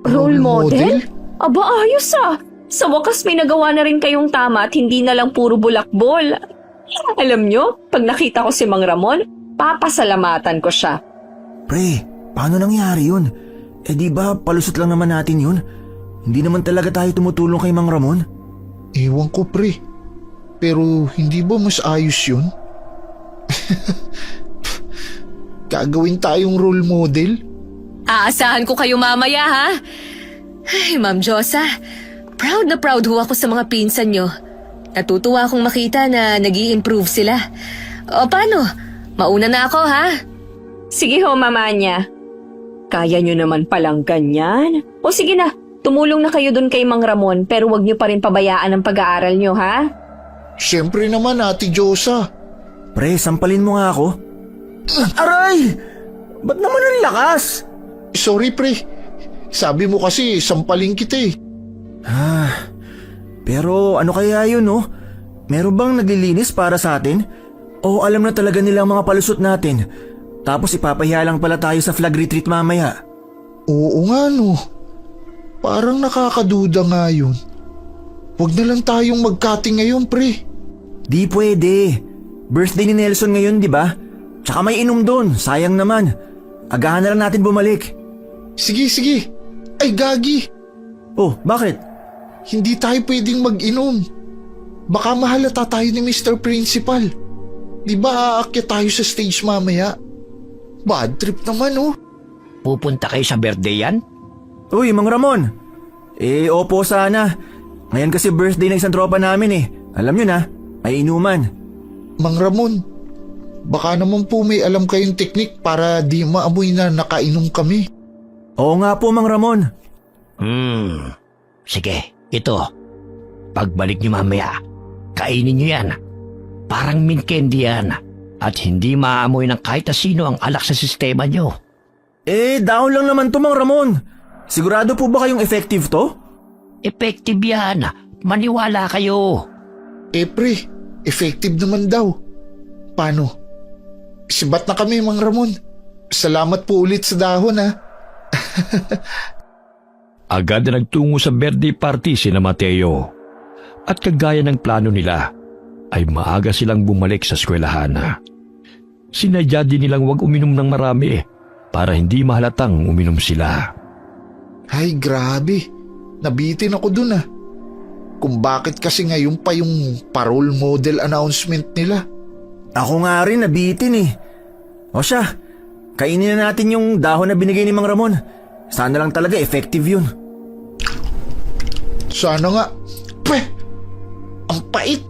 Role model? model? Aba, ayos ah. Sa wakas may nagawa na rin kayong tama at hindi na lang puro bulakbol. Alam nyo, pag nakita ko si Mang Ramon, papasalamatan ko siya. Pre, paano nangyari yun? Di ba palusot lang naman natin yun? Hindi naman talaga tayo tumutulong kay Mang Ramon? Ewan ko pre. Pero hindi ba mas ayos yun? Gagawin tayong role model? Aasahan ko kayo mamaya, ha? Ay, Ma'am Josa, proud na proud ho ako sa mga pinsan nyo. Natutuwa akong makita na nag-i-improve sila. O paano? Mauna na ako, ha? Sige ho, Mama Anya. Kaya nyo naman palang ganyan. O sige na, tumulong na kayo dun kay Mang Ramon pero wag nyo pa rin pabayaan ang pag-aaral nyo, ha? Siyempre naman Ate Josa. Pre, sampalin mo nga ako. Aray! Ba't naman ang lakas? Sorry pre. Sabi mo kasi sampaling kita eh. Pero ano kaya yun, no? Meron bang naglilinis para sa atin? O alam na talaga nila ang mga palusot natin? Tapos ipapahiya lang pala tayo sa flag retreat mamaya. Oo nga no. Parang nakakaduda nga yun. Huwag na lang tayong magkating ngayon pre. Di pwede. Birthday ni Nelson ngayon, di ba? Tsaka may inom doon, sayang naman. Agahan na lang natin bumalik. Sige. Ay gagi. Oh, bakit? Hindi tayo pwedeng mag-inom. Baka mahalata tayo ni Mr. Principal. Di ba aakyat tayo sa stage mamaya? Bad trip naman oh. Pupunta kayo sa birthday yan? Uy, Mang Ramon. Opo sana. Ngayon kasi birthday ng isang tropa namin eh. Alam nyo na, may inuman. Mang Ramon, baka naman po may alam kayong teknik para di maamoy na nakainom kami. Oo nga po, Mang Ramon. Sige, ito. Pagbalik niyo mamaya, kainin niyo yan. Parang mint candy yan. At hindi maamoy ng kahit na sino ang alak sa sistema niyo. Down lang naman to, Mang Ramon. Sigurado po ba kayong effective to? Effective yan. Maniwala kayo. Pre, effective naman daw. Paano? Sibat na kami Mang Ramon. Salamat po ulit sa dahon ha. Agad na nagtungo sa birthday party sina Mateo. At kagaya ng plano nila, ay maaga silang bumalik sa eskwelahan. Sinadya din nilang wag uminom ng marami para hindi mahalatang uminom sila. Ay grabe, nabitin ako dun ah. Kung bakit kasi ngayon pa yung parole model announcement nila. Ako nga rin nabitin eh. O siya, kainin na natin yung dahon na binigay ni Mang Ramon. Sana lang talaga effective yun. Sana nga. Pweh, ang pait.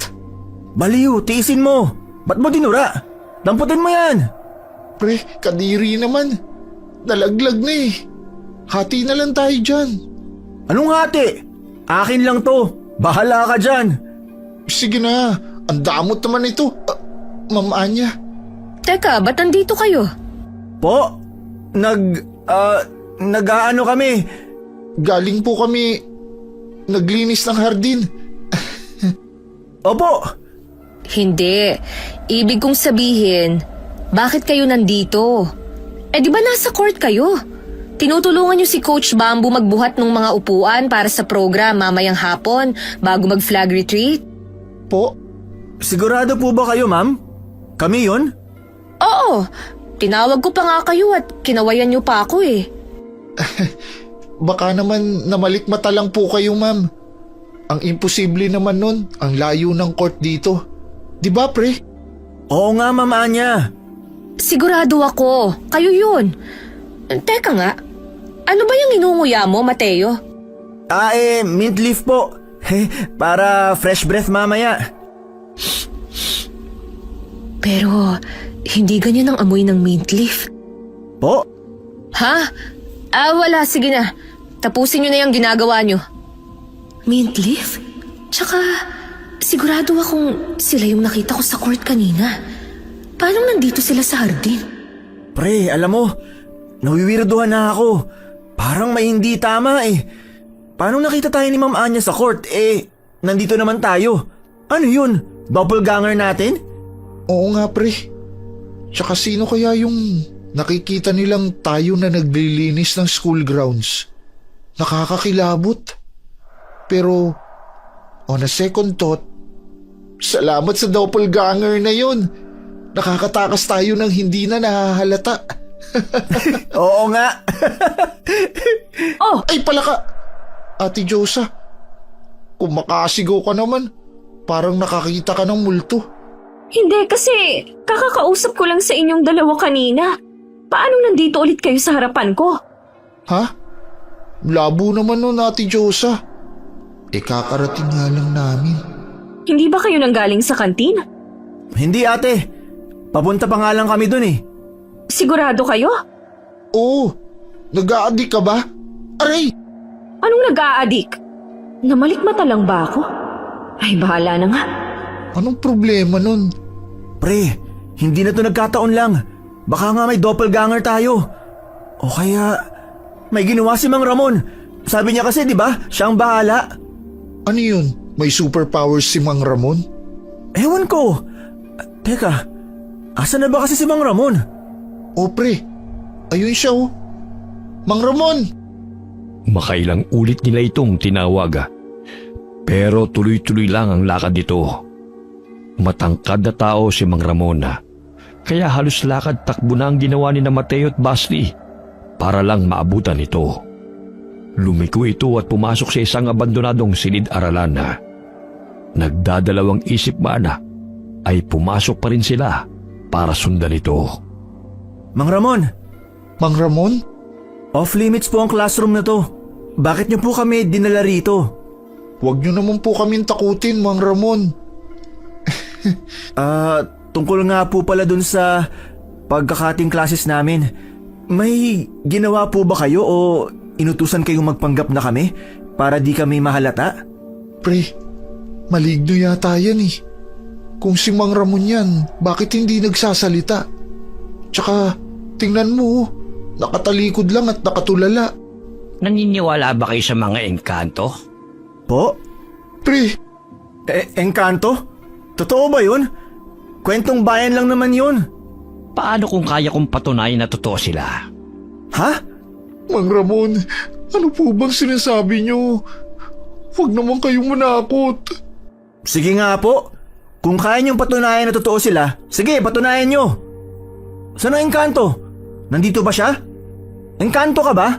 Baliw, tiisin mo. Ba't mo dinura? Damputin mo yan. Pre, kadiri naman. Nalaglag na eh. Hati na lang tayo dyan. Anong hati? Akin lang to. Bahala ka dyan. Sige na, ang damot naman ito. Ma'am Anya. Teka, ba't nandito kayo? Po, nag-aano kami. Galing po kami naglinis ng hardin. Opo. Hindi. Ibig kong sabihin, Bakit kayo nandito? Di ba nasa court kayo? Tinutulungan niyo si Coach Bamboo magbuhat ng mga upuan para sa program mamayang hapon bago mag-flag retreat? Po, Sigurado po ba kayo, ma'am? Kami yun? Oo, tinawag ko pa nga kayo at kinawayan niyo pa ako eh. baka naman namalikmata lang po kayo, ma'am. Ang imposible naman nun, ang layo ng court dito. Di ba, pre? Oo nga, Ma'am Anya. Sigurado ako, kayo yun. Teka nga, ano ba yung inunguya mo, Mateo? Mint leaf po. Para fresh breath mamaya. Pero hindi ganyan ang amoy ng mint leaf. Po? Ha? Wala, sige na. Tapusin niyo na yung ginagawa niyo. Mint leaf? Tsaka, sigurado akong sila yung nakita ko sa court kanina. Paano nandito sila sa hardin? Pre, alam mo, nawiwirduhan na ako. Parang may hindi tama eh. Paano nakita tayo ni Ma'am Anya sa court? Nandito naman tayo. Ano yun? Doppelganger natin? Oo nga, pre. Tsaka sino kaya yung nakikita nilang tayo na naglilinis ng school grounds? Nakakakilabot. Pero, on a second thought, salamat sa doppelganger na yun. Nakakatakas tayo ng hindi na nahahalata. Oo nga. Oh, Ay pala ka, Ate Josa. Kung makasigaw ka naman, parang nakakita ka ng multo. hindi kasi kakakausap ko lang sa inyong dalawa kanina. Paano nandito ulit kayo sa harapan ko? Ha? Labo naman nun, Ate Josa. Kakarating nga lang namin. Hindi ba kayo nanggaling sa kantin? Hindi ate. Papunta pa nga lang kami dun eh. Sigurado kayo? Oo, nag-a-addict ka ba? Aray! Anong nag-aadik? Namalikmata lang ba ako? Ay, bahala na nga. Anong problema nun? Pre, hindi na to nagkataon lang. Baka nga may doppelganger tayo. O kaya, may ginawa si Mang Ramon. Sabi niya kasi, di ba, siya ang bahala. Ano yun? May superpowers si Mang Ramon? Ewan ko. Teka, asa na ba kasi si Mang Ramon? O pre, ayun siya oh. Mang Ramon! Makailang ulit nila itong tinawag. Pero tuloy-tuloy lang ang lakad nito. Matangkad na tao si Mang Ramon. Kaya halos lakad takbo na ang ginawa ni na Mateo at Basti para lang maabutan ito. Lumiko ito at pumasok sa isang abandonadong silid-aralan. Nagdadalawang isip man ay pumasok pa rin sila para sundan ito. Mang Ramon, Mang Ramon? off-limits po ang classroom na to. Bakit niyo po kami dinala rito? Huwag niyo naman po kaming takutin, Mang Ramon. Tungkol nga po pala dun sa pagkakating classes namin. May ginawa po ba kayo o inutusan kayong magpanggap na kami para di kami mahalata? Pre, maligno yata yan eh. Kung si Mang Ramon yan, bakit hindi nagsasalita? Tsaka, tingnan mo, nakatalikod lang at nakatulala. Naniniwala ba kayo sa mga engkanto? Po? Pre, Engkanto? Totoo ba yun? Kwentong bayan lang naman yun. Paano kung kaya kong patunayan na totoo sila? Ha? Mang Ramon, ano po bang sinasabi niyo? Huwag naman kayong manakot. Sige nga po. Kung kaya niyong patunayan na totoo sila, sige, patunayan niyo. Saan ang engkanto? Nandito ba siya? Engkanto ka ba?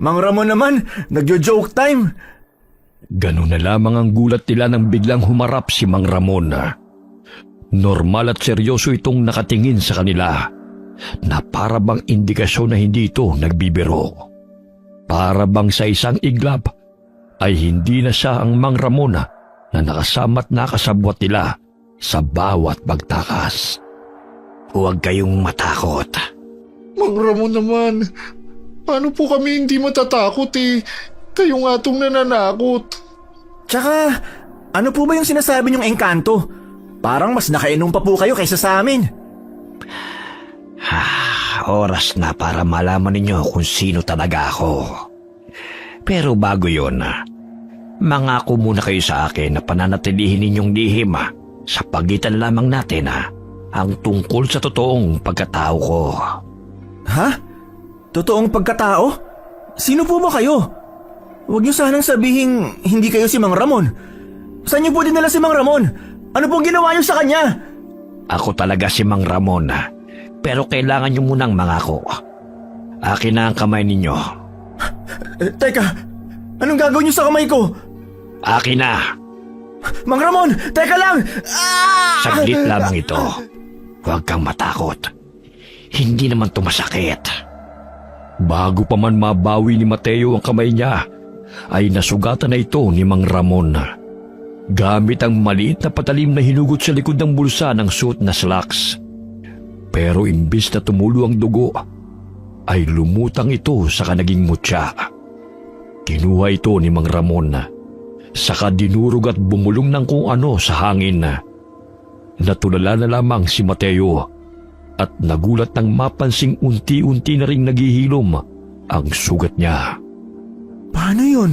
Mang Ramon naman, nagjo-joke time. Ganun na lamang ang gulat nila nang biglang humarap si Mang Ramon. Normal at seryoso itong nakatingin sa kanila na para bang indikasyon na hindi ito nagbibiro. Para bang sa isang iglap ay hindi na siya ang Mang Ramon na nakasama't nakasabwat nila sa bawat pagtakas. Huwag kayong matakot. Mang Ramon naman, paano po kami hindi matatakot eh? Kayo nga itong nananakot. Tsaka, ano po ba yung sinasabi niyong engkanto? Parang mas nakainom pa po kayo kaysa sa amin. Oras na para malaman ninyo kung sino talaga ako. Pero bago yun, mangako muna kayo sa akin na pananatilihin ninyong lihim sa pagitan lamang natin ang tungkol sa totoong pagkatao ko. Ha? Totoong pagkatao? Sino po ba kayo? Huwag niyo sanang sabihin hindi kayo si Mang Ramon. Saan niyo po dinala si Mang Ramon? Ano pong ginawa niyo sa kanya? Ako talaga si Mang Ramon, pero kailangan niyo munang mangako. Akin na ang kamay ninyo. Teka, anong gagawin niyo sa kamay ko? Akin na. Mang Ramon, teka lang! Ah! Saglit lamang ito. Huwag kang matakot. Hindi naman tumasakit. Bago pa man mabawi ni Mateo ang kamay niya, ay nasugatan na ito ni Mang Ramon. Gamit ang maliit na patalim na hinugot sa likod ng bulsa ng suot na slacks. Pero imbis na tumulo ang dugo, ay lumutang ito sa kanaging mutya. Kinuha ito ni Mang Ramon, saka dinurog at bumulong ng kung ano sa hangin. Natulala na lamang si Mateo at nagulat nang mapansing unti-unti na ring naghihilom ang sugat niya. Paano yun?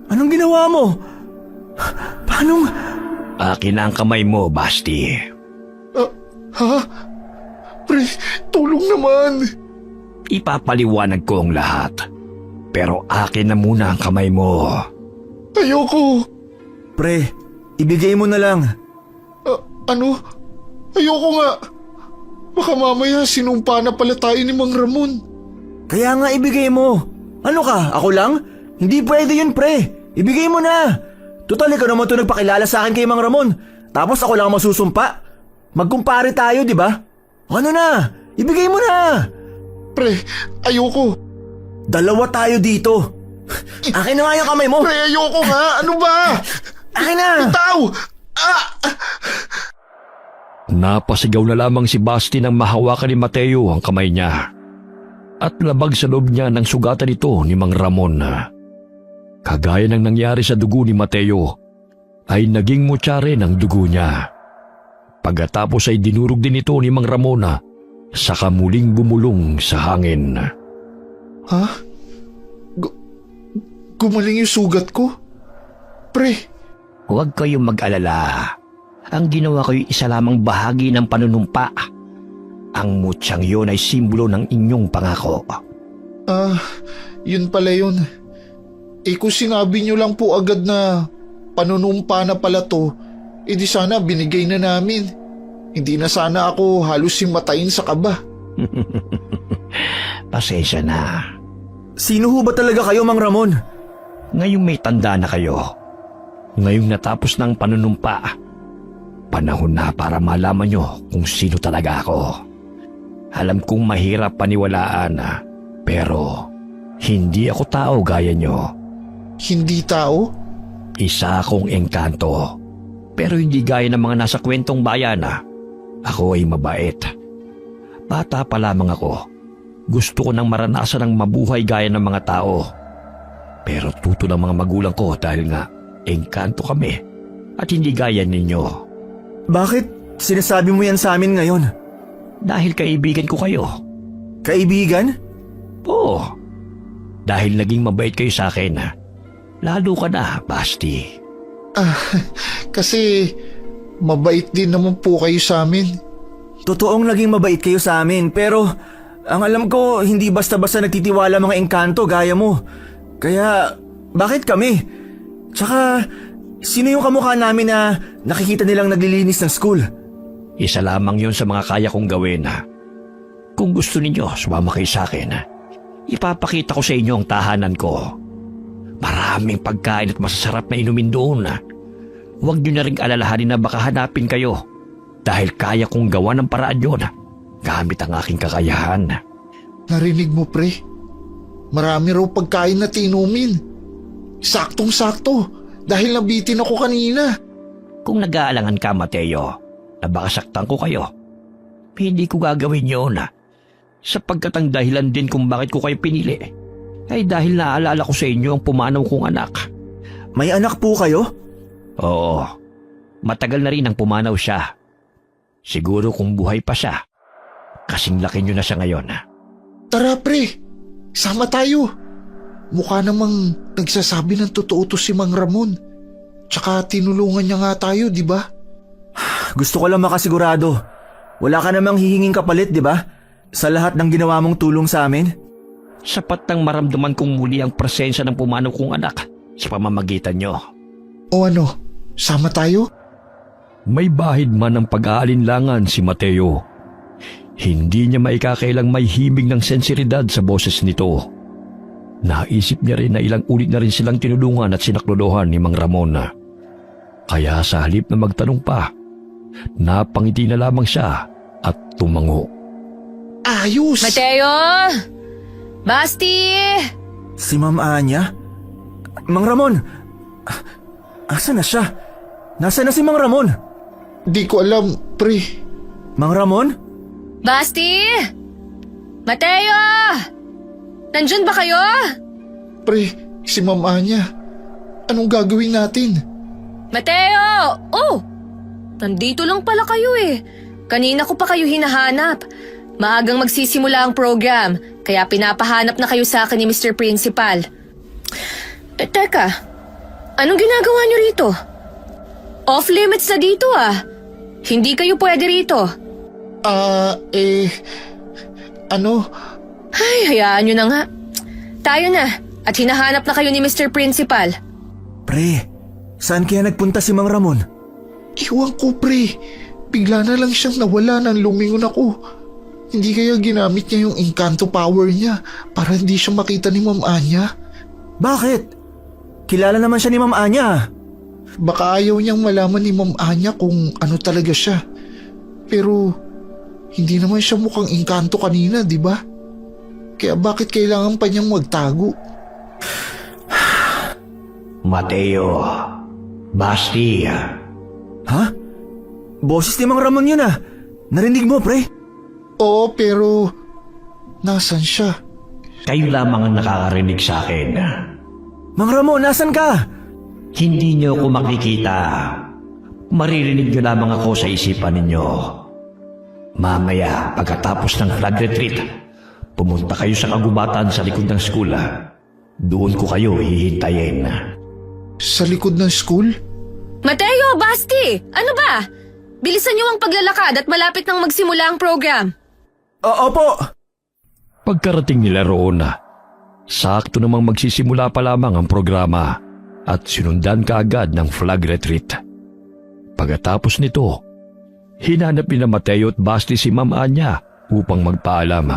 Anong ginawa mo? Paano? Akin na ang kamay mo, Basti. Ha? Pre, tulong naman. Ipapaliwanag ko ang lahat. Pero akin na muna ang kamay mo. Ayoko. Pre, ibigay mo na lang. Ano? Ayoko nga. Baka mamaya sinumpa na pala tayo ni Mang Ramon. Kaya nga ibigay mo. Ano ka, ako lang? Hindi pwede yun, pre. Ibigay mo na. Total, ikaw naman ito nagpakilala sa akin kay Mang Ramon. Tapos ako lang ang masusumpa. Magkumpare tayo, di ba? Ano na? Ibigay mo na. Pre, ayoko. Dalawa tayo dito. Akin na nga yung kamay mo. Pre, ayoko nga. Ano ba? Akin na. Bitaw! Napasigaw na lamang si Basti nang mahawakan ni Mateo ang kamay niya. At labag sa loob niya ng sugatan ito ni Mang Ramon. Kagaya ng nangyari sa dugo ni Mateo, ay naging mutya rin ang dugo niya. Pagkatapos ay dinurog din ito ni Mang Ramon saka muling bumulong sa hangin. Ha? Gumaling yung sugat ko? Pre, Huwag kayong mag-alala. Ang ginawa ko'y isa lamang bahagi ng panunumpa. Ang mutyang yun ay simbolo ng inyong pangako. yun pala yun. Kung sinabi nyo lang po agad na panunumpa na pala to, di sana binigay na namin. Hindi na sana ako halos himatayin sa kaba. Pasensya na. Sino ho ba talaga kayo, Mang Ramon? Ngayong may tanda na kayo. Ngayong natapos ng panunumpa. Panahon na para malaman nyo kung sino talaga ako. Alam kong mahirap paniwalaan pero hindi ako tao gaya nyo. Hindi tao? Isa akong engkanto. Pero hindi gaya ng mga nasa kwentong bayan. Ako ay mabait. Bata pa lamang ako. Gusto ko nang maranasan ng mabuhay gaya ng mga tao. Pero tuto ng mga magulang ko dahil nga engkanto kami at hindi gaya ninyo. Bakit sinasabi mo yan sa amin ngayon? Dahil kaibigan ko kayo. Kaibigan? Oo. Dahil naging mabait kayo sa akin. Lalo ka na, Basti. Kasi mabait din naman po kayo sa amin. Totoong naging mabait kayo sa amin, pero ang alam ko, hindi basta-basta nagtitiwala mga engkanto gaya mo. Kaya, bakit kami? Tsaka, sino yung kamukha namin na nakikita nilang naglilinis ng school? Isa lamang yon sa mga kaya kong gawin. Kung gusto ninyo, sumama kayo sa akin. Ipapakita ko sa inyo ang tahanan ko. Maraming pagkain at masasarap na inumin doon. Huwag nyo na rin alalahanin na baka hanapin kayo. Dahil kaya kong gawa ng paraan yun gamit ang aking kakayahan. Narinig mo, pre? Marami raw pagkain na tinumin. Saktong-sakto, dahil nabitin ako kanina. Kung nag-aalangan ka, Mateo, na baka saktan ko kayo, hindi ko gagawin yun. Sapagkat ang dahilan din kung bakit ko kayo pinili ay dahil naaalala ko sa inyo ang pumanaw kong anak. May anak po kayo? Oo, matagal na rin ang pumanaw siya. Siguro kung buhay pa siya, kasing laki nyo na siya ngayon. Tara, pre. Sama tayo. Mukha namang nagsasabi ng totoo to si Mang Ramon. Tsaka tinulungan niya nga tayo, di ba? Gusto ko lang makasigurado. Wala ka namang hihinging kapalit, di ba? Sa lahat ng ginawa mong tulong sa amin? Sapat nang maramdaman kong muli ang presensya ng pumanaw kong anak sa pamamagitan nyo. O ano, sama tayo? May bahid man ang pag-aalinlangan si Mateo. Hindi niya maikakailang may himig ng sensiridad sa boses nito. Naisip niya rin na ilang ulit na rin silang tinulungan at sinaklolohan ni Mang Ramon. Kaya sa halip na magtanong pa, napangiti na lamang siya at tumango. Ayos! Mateo! Basti! Si Ma'am Anya? Mang Ramon! Asa na siya? Nasaan na si Mang Ramon? Di ko alam, pre. Mang Ramon? Basti! Mateo! Nandyan ba kayo? Pre, si Ma'am Anya. Anong gagawin natin? Mateo! Oh! Nandito lang pala kayo eh. Kanina ko pa kayo hinahanap. Maagang magsisimula ang program, kaya pinapahanap na kayo sa akin ni Mr. Principal. Teka, anong ginagawa niyo rito? Off-limits na dito ah. Hindi kayo pwede rito. Ay, hayaan nyo na nga. Tayo na, at hinahanap na kayo ni Mr. Principal. Pre, saan kaya nagpunta si Mang Ramon? Iwan ko, pre. Bigla na lang siyang nawala nang lumingon ako. Hindi kaya ginamit niya yung Encanto power niya para hindi siya makita ni Ma'am Anya? Bakit? Kilala naman siya ni Ma'am Anya. Baka ayaw niyang malaman ni Ma'am Anya kung ano talaga siya. Pero hindi naman siya mukhang Encanto kanina, di ba? Kaya bakit kailangan pa niyang magtago? Mateo, Basti, Ha? Boses ni Mang Ramon yun ah. Narinig mo, pre? Oo, pero nasan siya? kayo lamang ang nakakarinig sa akin. Mang Ramon, nasan ka? Hindi niyo ako makikita. Maririnig niyo lamang ako sa isipan ninyo. Mamaya, pagkatapos ng flag retreat, pumunta kayo sa kagubatan sa likod ng school. Doon ko kayo hihintayin. Sa likod ng school? Mateo, Basti! Ano ba? Bilisan niyo ang paglalakad at malapit nang magsimula ang program. Opo! Pagkarating nila roon, sakto namang magsisimula pa lamang ang programa at sinundan kaagad ng flag retreat. Pagkatapos nito, hinanap nila Mateo at Basti si Ma'am Anya upang magpaalam.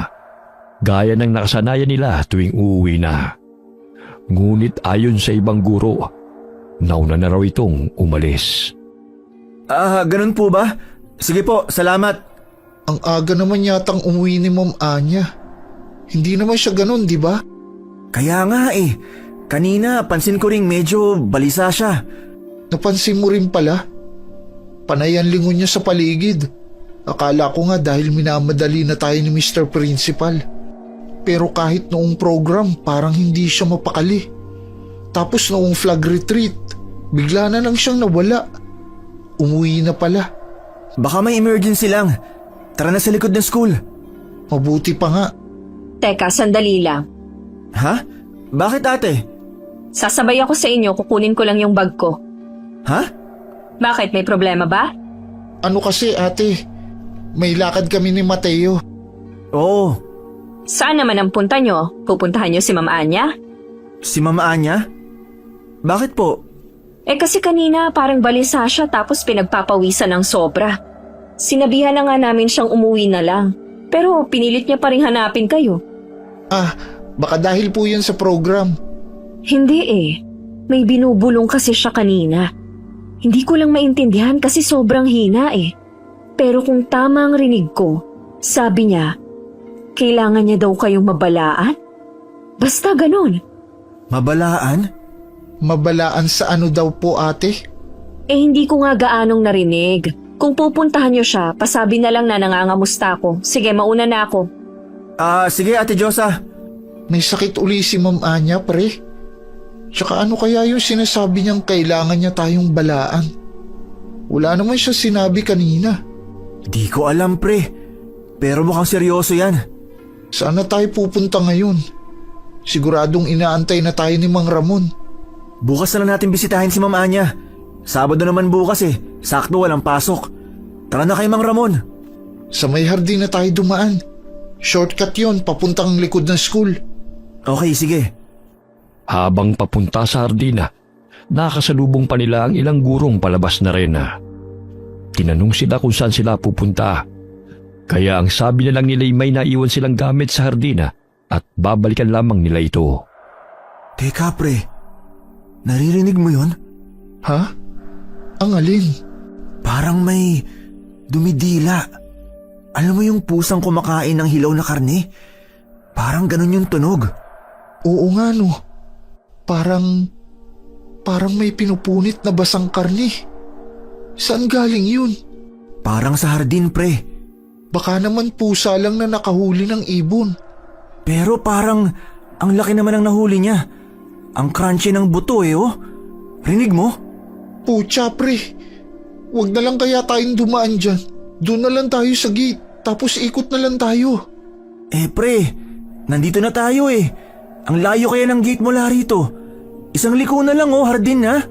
Gaya ng nakasanayan nila tuwing uuwi na. Ngunit ayon sa ibang guro, nauna na raw itong umalis. Ganun po ba? Sige po, salamat. Ang aga naman yatang umuwi ni Ma'am Anya. Hindi naman siya ganun, di ba? Kaya nga eh. Kanina, pansin ko ring medyo balisa siya. Napansin mo rin pala? Panay ang lingon niya sa paligid. Akala ko nga dahil minamadali na tayo ni Mr. Principal. Pero kahit noong program, parang hindi siya mapakali. Tapos noong flag retreat, bigla na lang siyang nawala. Umuwi na pala. Baka may emergency lang. Tara na sa likod ng school. Mabuti pa nga. Teka, sandali lang. Ha? Bakit ate? Sasabay ako sa inyo, kukunin ko lang yung bag ko. Ha? Bakit, may problema ba? Ano kasi ate, may lakad kami ni Mateo. Oo. Saan naman ang punta nyo? Pupuntahan nyo si Ma'am Anya? Si Mama Anya? Bakit po? Kasi kanina parang balisa siya tapos pinagpapawisan ng sobra. Sinabihan na nga namin siyang umuwi na lang. Pero pinilit niya pa rin hanapin kayo. Baka dahil po yun sa program. Hindi May binubulong kasi siya kanina. Hindi ko lang maintindihan kasi sobrang hina Pero kung tama ang rinig ko, sabi niya, kailangan niya daw kayong mabalaan? Basta ganun. Mabalaan? Mabalaan sa ano daw po ate? Hindi ko nga gaanong narinig. Kung pupuntahan niyo siya, pasabi na lang na nangangamusta ako. Sige, mauna na ako. Sige Ate Josa. May sakit uli si Ma'am Anya, pre. Tsaka ano kaya yung sinasabi niyang kailangan niya tayong balaan? Wala naman siya sinabi kanina. Di ko alam pre. Pero mukhang seryoso yan. Saan na tayo pupunta ngayon? Siguradong inaantay na tayo ni Mang Ramon. Bukas na lang natin bisitahin si Ma'am Anya. Sabado naman bukas Sakto walang pasok. Tara na kay Mang Ramon. Sa may hardin na tayo dumaan. Shortcut yon papuntang likod ng school. Okay, sige. Habang papunta sa hardina, nakasalubong pa nila ang ilang gurong palabas na rin. Tinanong sila kung saan sila pupunta. Kaya ang sabi na lang nila ay may naiwan silang gamit sa hardina at babalikan lamang nila ito. Teka pre, naririnig mo yun? Ha? Ang alin? Parang may dumidila. Alam mo yung pusang kumakain ng hilaw na karne? Parang ganun yung tunog. Oo nga no. Parang may pinupunit na basang karne. Saan galing yun? Parang sa hardin pre. Baka naman pusa lang na nakahuli ng ibon. Pero parang ang laki naman ng nahuli niya. Ang crunchy ng buto oh. Rinig mo? Pucha pre, wag na lang kaya tayong dumaan dyan. Doon na lang tayo sa gate, tapos ikot na lang tayo. Pre, nandito na tayo Ang layo kaya ng gate mula rito. Isang liko na lang hardin ha?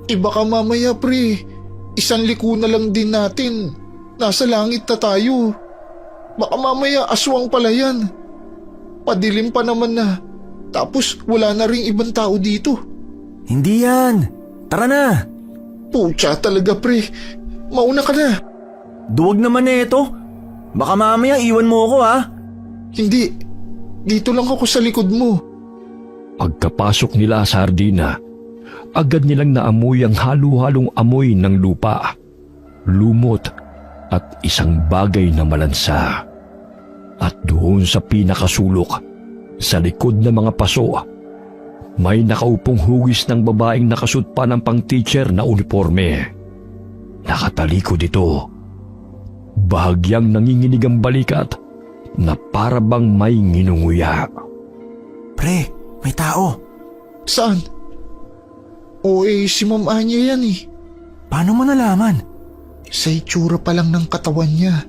Baka mamaya pre, isang liko na lang din natin. Nasa langit na tayo. Baka mamaya aswang pala yan. Padilim pa naman na. Tapos wala na ring ibang tao dito. Hindi yan. Tara na. Pucha talaga pre. Mauna ka na. Duwag naman ito. Baka mamaya iwan mo ako ha. Hindi. Dito lang ako sa likod mo. Pagkapasok nila sa hardina, agad nilang naamoy ang halo-halong amoy ng lupa, lumot at isang bagay na malansa. At doon sa pinakasulok, sa likod ng mga paso, may nakaupong hugis ng babaeng nakasuot pa ng pang-teacher na uniforme. Nakatalikod ito. Bahagyang nanginginig ang balikat na para bang may nginunguya. Pre, may tao. Saan? Si Ma'am Anya yan Paano mo nalaman? Sa itsura pa lang ng katawan niya.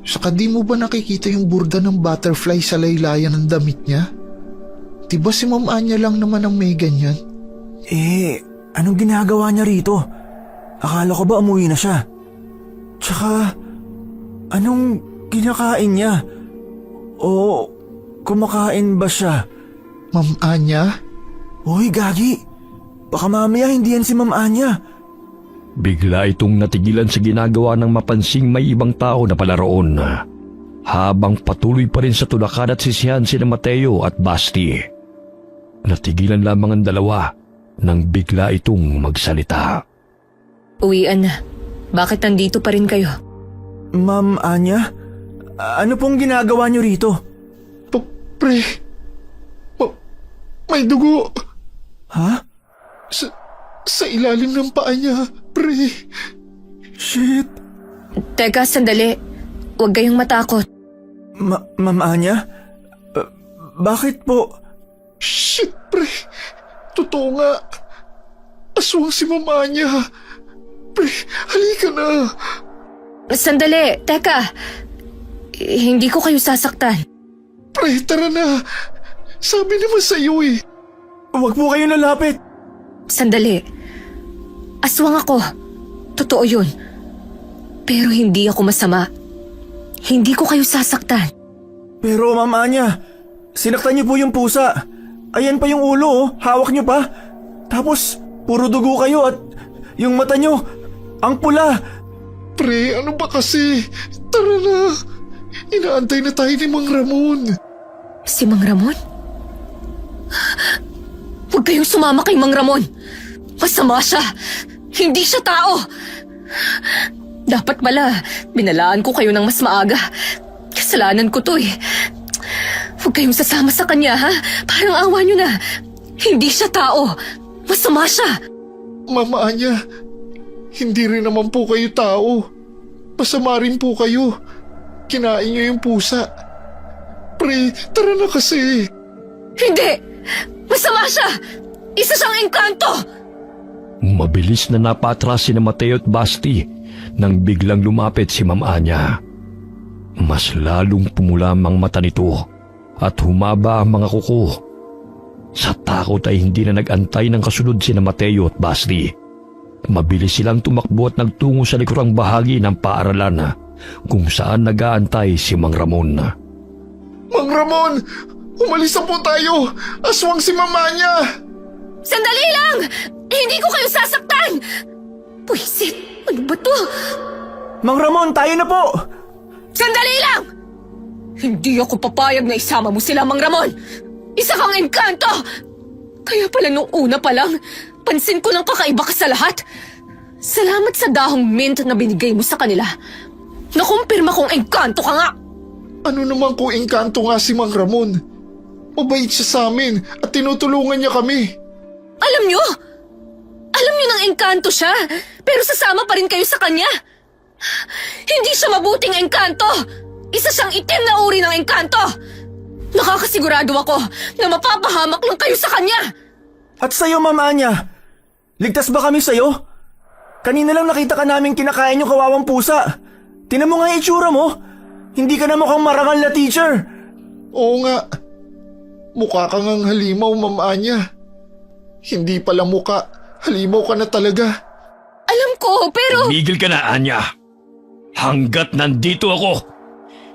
Saka di mo ba nakikita yung burda ng butterfly sa laylayan ng damit niya? Diba si Ma'am Anya lang naman ang may ganyan? Anong ginagawa niya rito? Akala ko ba umuwi na siya? Tsaka, anong kinakain niya? O kumakain ba siya? Ma'am Anya? Hoy, Gagi! Baka mamaya hindi yan si Ma'am Anya. Bigla itong natigilan sa ginagawa ng mapansing may ibang tao na pala roon. Habang patuloy pa rin sa tulakan at sisihan sina Mateo at Basti. Natigilan lamang ang dalawa nang bigla itong magsalita. Uwian na. Bakit nandito pa rin kayo? Ma'am Anya? Ano pong ginagawa niyo rito? Pre, may dugo. Ha? Sa ilalim ng paa niya, pre. Shit! Teka, sandali. Huwag kayong matakot. Ma'am Anya? Bakit po? Shit, pre. Totoo nga. Aswang si Ma'am Anya. Pre, halika na. Sandali, teka. Hindi ko kayo sasaktan. Pre, tara na. Sabi naman sa iyo Huwag po kayong lalapit. Sandali. Aswang ako. Totoo yun. Pero hindi ako masama. Hindi ko kayo sasaktan. Pero Ma'am Anya, sinaktan niyo po yung pusa. Ayan pa yung ulo hawak niyo pa. Tapos, puro dugo kayo at yung mata niyo, ang pula. Pre, ano ba kasi? Tara na. Inaantay na tayo ni Mang Ramon. Si Mang Ramon? Huwag kayong sumama kay Mang Ramon. Masama siya. Hindi siya tao. Dapat pala, binalaan ko kayo ng mas maaga. Kasalanan ko to Huwag kayong sasama sa kanya, ha? Parang awa niyo na. Hindi siya tao. Masama siya. Mama Anya, hindi rin naman po kayo tao. Masama rin po kayo. Kinain niyo yung pusa. Pre, tara na kasi. Hindi! Masama siya! Isa siyang engkanto! Mabilis na napatras sina Mateo at Basti nang biglang lumapit si Ma'am Anya. Mas lalong pumula ang mata nito at humaba ang mga kuko. Sa takot ay hindi na nag-antay ng kasunod sina Mateo at Basti. Mabilis silang tumakbo at nagtungo sa likurang bahagi ng paaralan kung saan nag-aantay si Mang Ramon. Mang Ramon! Umalis na po tayo! Aswang si mama niya! Sandali lang! Hindi ko kayo sasaktan! Puisit! Ano ba to? Mang Ramon, tayo na po! Sandali lang! Hindi ako papayag na isama mo sila, Mang Ramon! Isa kang engkanto! Kaya pala nung una pa lang, pansin ko ng kakaiba ka sa lahat. Salamat sa dahong mint na binigay mo sa kanila. Nakumpirma kong engkanto ka nga! Ano naman kung engkanto nga si Mang Ramon? Mabait siya sa amin at tinutulungan niya kami. Alam nyo nang engkanto siya, pero sasama pa rin kayo sa kanya. Hindi siya mabuting engkanto! Isa siyang itim na uri ng engkanto! Nakakasigurado ako na mapapahamak lang kayo sa kanya! At sa'yo, Ma'am Anya, ligtas ba kami sa'yo? Kanina lang nakita ka namin kinakain yung kawawang pusa. Tinan mo nga yung itsura mo. Hindi ka na mukhang marangal na teacher. Oo nga. Mukha kang ang halimaw, Ma'am Anya. Hindi pala mukha. Halimaw ka na talaga. Alam ko, pero... Tumigil ka na, Anya. Hanggat nandito ako,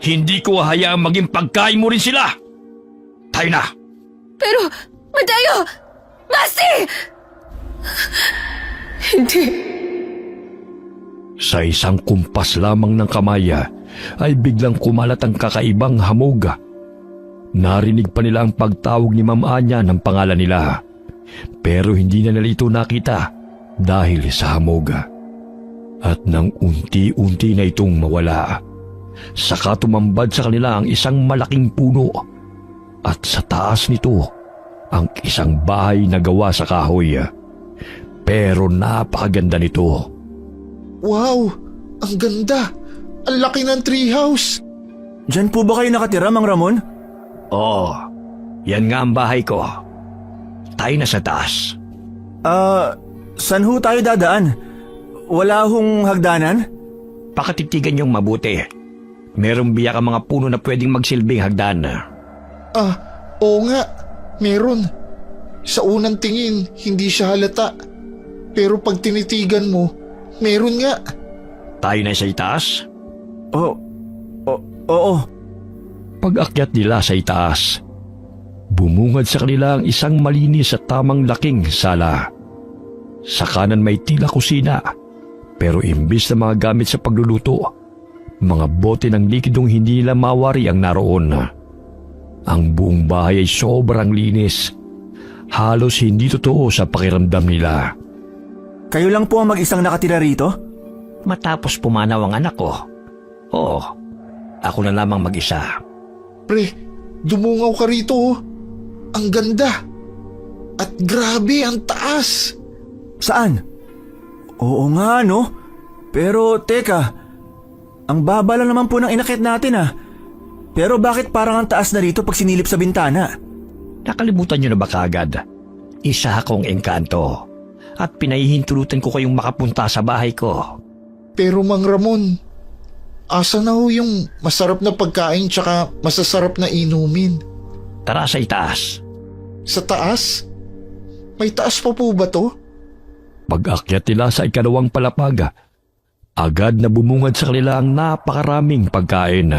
hindi ko hayaang maging pagkain mo rin sila. Tayo na. Pero, Mateo! Basti! Hindi. Sa isang kumpas lamang ng kamaya ay biglang kumalat ang kakaibang hamog. Narinig pa nila ang pagtawag ni Ma'am Anya ng pangalan nila. Pero hindi na nila ito nakita dahil sa hamog. At nang unti-unti na itong mawala, saka tumambad sa kanila ang isang malaking puno. At sa taas nito, ang isang bahay na gawa sa kahoy. Pero napakaganda nito. Wow! Ang ganda! Ang laki ng treehouse! Diyan po ba kayo nakatira, Mang Ramon? Oo, yan nga ang bahay ko. Tayo na sa taas. Saan ho tayo dadaan? Wala hong hagdanan? Pakatitigan niyong mabuti. Merong biyak ang mga puno na pwedeng magsilbing hagdan. Oo nga. Meron. Sa unang tingin, hindi siya halata. Pero pag tinitigan mo, meron nga. Tayo na sa itaas? Oo. Pag-akyat nila sa itaas, bumungad sa kanila ang isang malinis at tamang laking sala. Sa kanan may tila kusina, pero imbis na mga gamit sa pagluluto, mga bote ng likidong hindi nila mawari ang naroon. Ang buong bahay ay sobrang linis. Halos hindi totoo sa pakiramdam nila. Kayo lang po ang mag-isang nakatira rito? Matapos pumanaw ang anak ko. Oo, ako na lamang mag-isa. Pre, dumungaw ka rito oh. Ang ganda. At grabe ang taas. Saan? Oo nga, no? Pero teka, ang baba lang naman po ng inakyat natin ah. Pero bakit parang ang taas na rito pag sinilip sa bintana? Nakalimutan niyo na ba kagad? Isa akong engkanto at pinahihintulutan ko kayong makapunta sa bahay ko. Pero Mang Ramon, asa na ho yung masarap na pagkain tsaka masasarap na inumin? Tara sa itaas. Sa taas? May taas pa po ba to? Pag-akyat nila sa ikalawang palapag, agad na bumungad sa kanila ang napakaraming pagkain.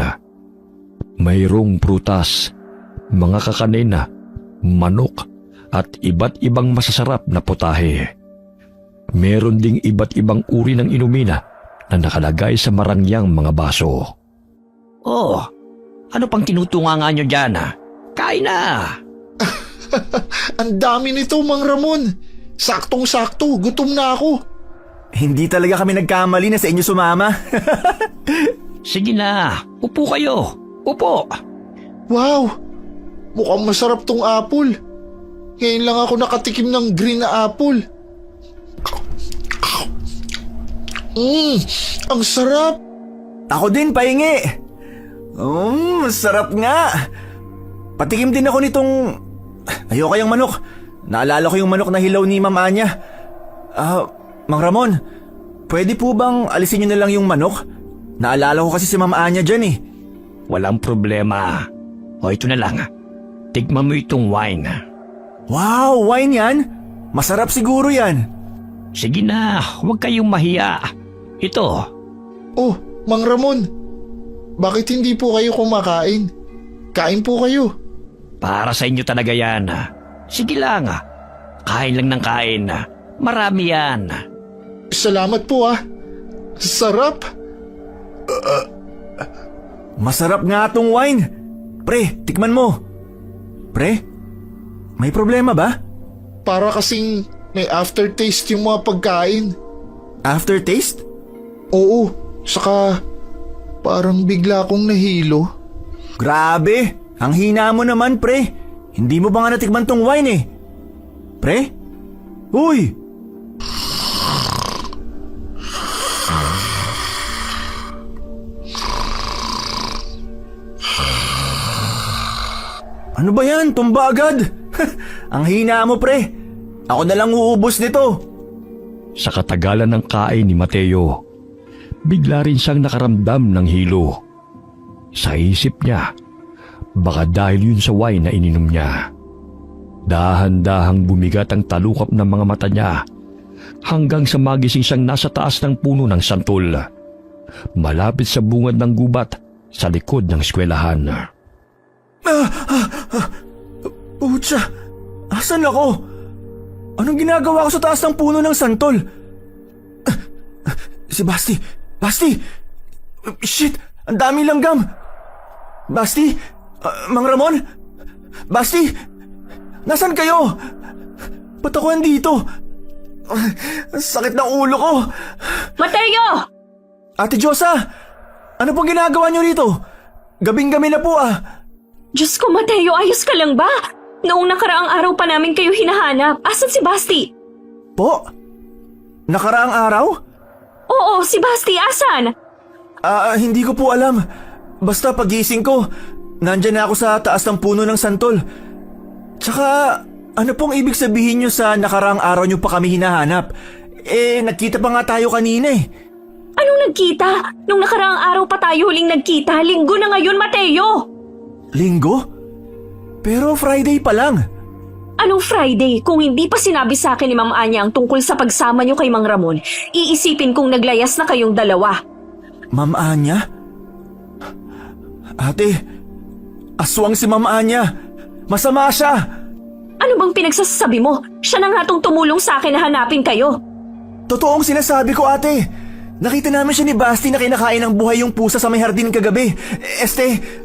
Mayroong prutas, mga kakanin, manok at iba't ibang masasarap na putahe. Meron ding iba't ibang uri ng inumin na nakalagay sa marangyang mga baso. Oh, ano pang tinutunga nyo dyan? Kain na! Ang dami nito, Mang Ramon. Saktong-sakto, gutom na ako. Hindi talaga kami nagkamali na sa inyo sumama. Sige na, upo kayo. Upo. Wow! Mukhang masarap tong apple. Ngayon lang ako nakatikim ng green na apple. Ang sarap! Ako din, pahingi. Sarap nga. Patikim din ako nitong... Ayoko yung manok. Naalala ko yung manok na hilaw ni Ma'am Anya. Mang Ramon, pwede po bang alisin niyo na lang yung manok? Naalala ko kasi si Ma'am Anya dyan eh. Walang problema. O ito na lang. Tikman mo itong wine. Wow, wine yan? Masarap siguro yan. Sige na, huwag kayong mahiya. Ito. Oh, Mang Ramon, bakit hindi po kayo kumakain? Kain po kayo. Para sa inyo talaga yan. Sige lang. Kain lang ng kain. Marami yan. Salamat po ah. Sarap. Masarap nga tong wine. Pre, tikman mo. Pre, may problema ba? Para kasing may aftertaste yung mga pagkain. Aftertaste? Oo, saka parang bigla akong nahilo. Grabe, ang hina mo naman pre. Hindi mo ba nga natikman tong wine eh? Pre? Uy! Ano ba yan? Tumba agad! Ang hina mo pre. Ako na lang uubos nito. Sa katagalan ng kain ni Mateo, bigla rin siyang nakaramdam ng hilo. Sa isip niya, baka dahil yun sa wine na ininom niya. Dahan-dahang bumigat ang talukap ng mga mata niya hanggang sa magising siyang nasa taas ng puno ng santol, malapit sa bungad ng gubat sa likod ng eskwelahan. Pucha, asan ako? Anong ginagawa ko sa taas ng puno ng santol? Si Basti! Basti! Shit! Ang dami langgam! Basti! Mang Ramon? Basti! Nasaan kayo? Ba't ako andito? Ang sakit ng ulo ko! Mateo! Ate Diyosa! Ano pong ginagawa niyo rito? Gabing-gabi na po ah! Diyos ko, Mateo, ayos ka lang ba? Noong nakaraang araw pa namin kayo hinahanap. Asan si Basti? Po? Nakaraang araw? Oo, si Basti, asan? Hindi ko po alam. Basta pagising ko, nandyan na ako sa taas ng puno ng santol. Tsaka, ano pong ibig sabihin nyo sa nakaraang araw nyo pa kami hinahanap? Nagkita pa nga tayo kanina eh. Anong nagkita? Nung nakaraang araw pa tayo huling nagkita, linggo na ngayon, Mateo! Linggo? Pero Friday pa lang. Anong Friday? Kung hindi pa sinabi sa akin ni Ma'am Anya ang tungkol sa pagsama niyo kay Mang Ramon, iisipin kong naglayas na kayong dalawa. Ma'am Anya? Ate, aswang si Ma'am Anya. Masama siya. Ano bang pinagsasabi mo? Siya na nga tong tumulong sa akin na hanapin kayo. Totoong sinasabi ko, ate. Nakita namin siya ni Basti na kinakain ng buhay yung pusa sa may hardin kagabi.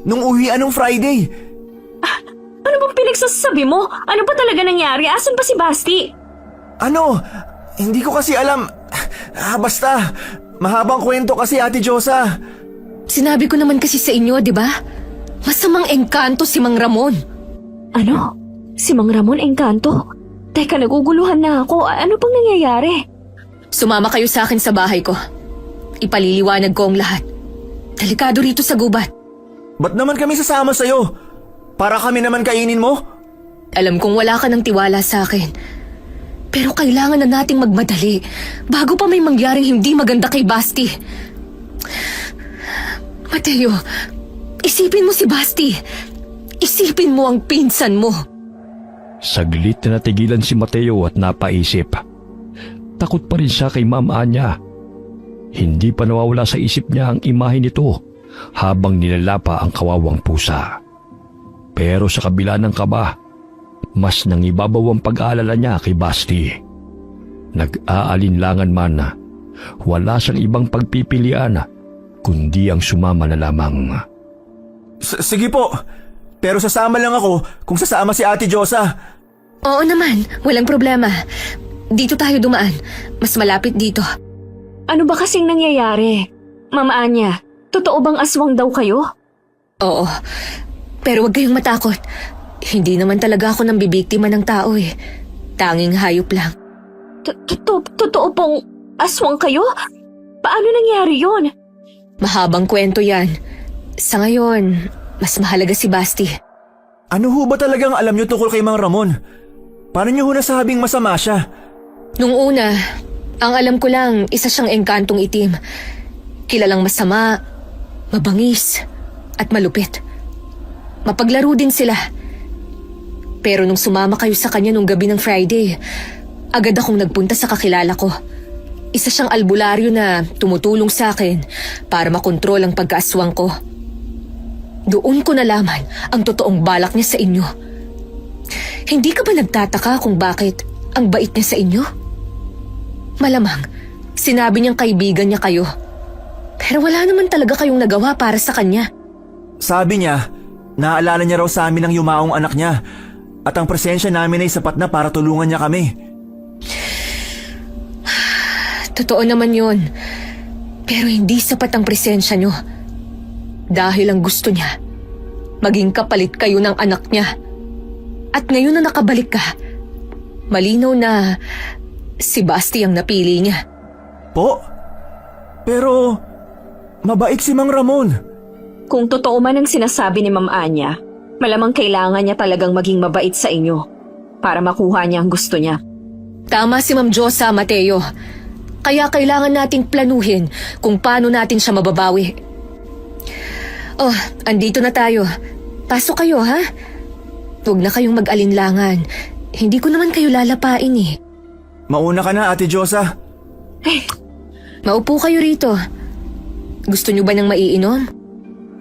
Nung uwian nung Friday. Ano bang pinagsasabi mo? Ano ba talaga nangyari? Asan ba si Basti? Ano? Hindi ko kasi alam. Basta. Mahabang kwento kasi, Ate Diyosa. Sinabi ko naman kasi sa inyo, di ba? Masamang engkanto si Mang Ramon. Ano? Si Mang Ramon engkanto? Teka, naguguluhan na ako. Ano bang nangyayari? Sumama kayo sa akin sa bahay ko. Ipaliliwanag ko ang lahat. Delikado rito sa gubat. Ba't naman kami sasama sa'yo? Para kami naman kainin mo? Alam kong wala ka ng tiwala sa akin. Pero kailangan na nating magmadali bago pa may mangyaring hindi maganda kay Basti. Mateo, isipin mo si Basti. Isipin mo ang pinsan mo. Saglit na natigilan si Mateo at napaisip. Takot pa rin siya kay Ma'am Anya. Hindi pa nawawala sa isip niya ang imahe nito habang nilalapa ang kawawang pusa. Pero sa kabila ng kaba, mas nangibabaw ang pag-aalala niya kay Basti. Nag-aalinlangan man, wala siyang ibang pagpipilian kundi ang sumama na lamang. Sige po, pero sasama lang ako kung sasama si Ate Diyosa. Oo naman, walang problema. Dito tayo dumaan. Mas malapit dito. Ano ba kasing nangyayari? Ma'am Anya, totoo bang aswang daw kayo? Oo, pero huwag kayong matakot. Hindi naman talaga ako nang bibiktima ng tao eh. Tanging hayop lang. Totoo pong aswang kayo? Paano nangyari yon? Mahabang kwento yan. Sa ngayon, mas mahalaga si Basti. Ano ho ba talagang alam niyo tungkol kay Mang Ramon? Paano niyo ho nasabing masama siya? Nung una, ang alam ko lang, isa siyang engkantong itim. Kilalang masama, mabangis, at malupit. Mapaglaro din sila. Pero nung sumama kayo sa kanya nung gabi ng Friday, agad akong nagpunta sa kakilala ko. Isa siyang albularyo na tumutulong sa akin para makontrol ang pagkaaswang ko. Doon ko nalaman ang totoong balak niya sa inyo. Hindi ka ba nagtataka kung bakit ang bait niya sa inyo? Malamang, sinabi niyang kaibigan niya kayo. Pero wala naman talaga kayong nagawa para sa kanya. Sabi niya, naaalala niya raw sa amin ang yumaong anak niya at ang presensya namin ay sapat na para tulungan niya kami. Totoo naman yun. Pero hindi sapat ang presensya niyo. Dahil ang gusto niya, maging kapalit kayo ng anak niya. At ngayon na nakabalik ka, malinaw na si Basti ang napili niya. Po? Pero mabait si Mang Ramon. Kung totoo man ang sinasabi ni Ma'am Anya, malamang kailangan niya talagang maging mabait sa inyo para makuha niya ang gusto niya. Tama si Ma'am Josa, Mateo. Kaya kailangan nating planuhin kung paano natin siya mababawi. Oh, andito na tayo. Pasok kayo, ha? Huwag na kayong mag-alinlangan. Hindi ko naman kayo lalapain eh. Mauna ka na, Ate Josa. Maupo kayo rito. Gusto niyo ba ng maiinom?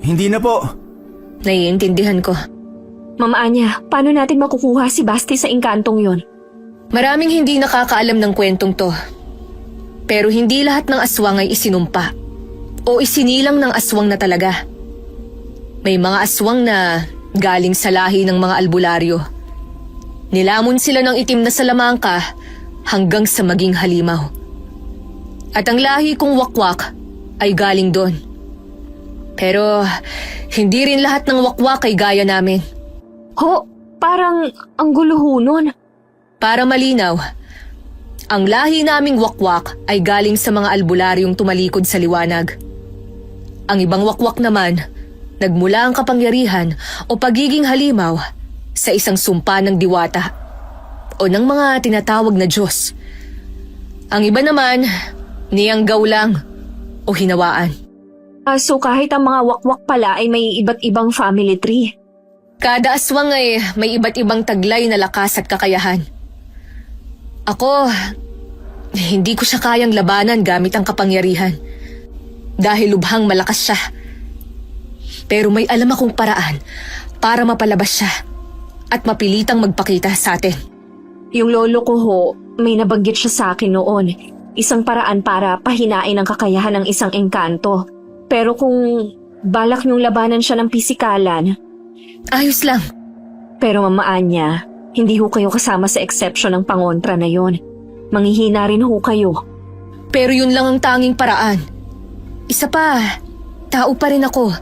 Hindi na po. Naiintindihan ko. Ma'am Anya, paano natin makukuha si Basti sa engkantong yon? Maraming hindi nakakaalam ng kwentong to. Pero hindi lahat ng aswang ay isinumpa. O isinilang ng aswang na talaga. May mga aswang na galing sa lahi ng mga albularyo. Nilamon sila ng itim na salamangka hanggang sa maging halimaw. At ang lahi kong wakwak ay galing doon. Pero hindi rin lahat ng wakwak ay gaya namin. Ho, parang ang gulo ho nun. Para malinaw, ang lahi naming wakwak ay galing sa mga albularyong tumalikod sa liwanag. Ang ibang wakwak naman, nagmula ang kapangyarihan o pagiging halimaw sa isang sumpa ng diwata o ng mga tinatawag na Diyos. Ang iba naman, niyanggaw lang o hinawaan. So kahit ang mga wakwak pala ay may iba't ibang family tree. Kada aswang ay may iba't ibang taglay na lakas at kakayahan. Ako, hindi ko siya kayang labanan gamit ang kapangyarihan. Dahil lubhang malakas siya. Pero may alam akong paraan para mapalabas siya at mapilitang magpakita sa atin. Yung lolo ko ho, may nabanggit siya sa akin noon. Isang paraan para pahinain ang kakayahan ng isang engkanto. Pero kung balak niyong labanan siya ng pisikalan... Ayos lang. Pero Mama Anya, hindi ho kayo kasama sa exception ng pangontra na yon. Manghihina rin ho kayo. Pero yun lang ang tanging paraan. Isa pa, tao pa rin ako.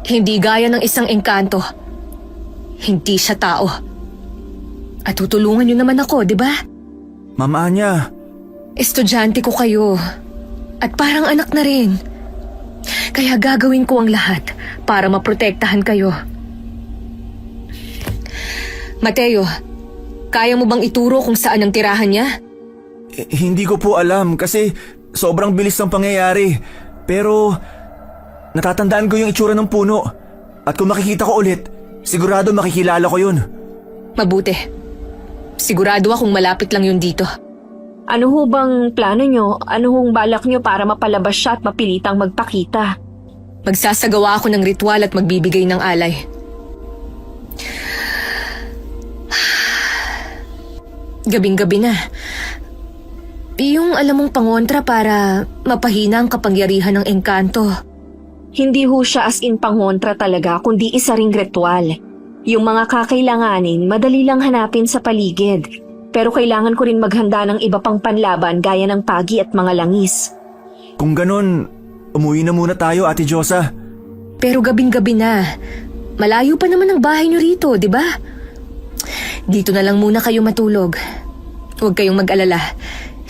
Hindi gaya ng isang engkanto. Hindi siya tao. At tutulungan niyo naman ako, di ba? Ma'am Anya. Estudyante ko kayo. At parang anak na rin. Kaya gagawin ko ang lahat para maprotektahan kayo. Mateo, kaya mo bang ituro kung saan ang tirahan niya? Hindi ko po alam kasi sobrang bilis ng pangyayari. Pero natatandaan ko yung itsura ng puno. At kung makikita ko ulit, sigurado makikilala ko yun. Mabuti. Sigurado akong malapit lang yun dito. Ano ho bang plano nyo? Ano hong balak nyo para mapalabas siya at mapilitang magpakita? Magsasagawa ako ng ritual at magbibigay ng alay. Gabing-gabi na. Yung alam mong pangontra para mapahina ang kapangyarihan ng engkanto. Hindi ho siya as in pangontra talaga, kundi isa ring ritual. Yung mga kakailanganin, madali lang hanapin sa paligid. Pero kailangan ko rin maghanda ng iba pang panlaban gaya ng pagi at mga langis. Kung ganun, umuwi na muna tayo, Ate Josa. Pero gabing-gabi na. Malayo pa naman ang bahay niyo rito, di ba? Dito na lang muna kayo matulog. Huwag kayong mag-alala.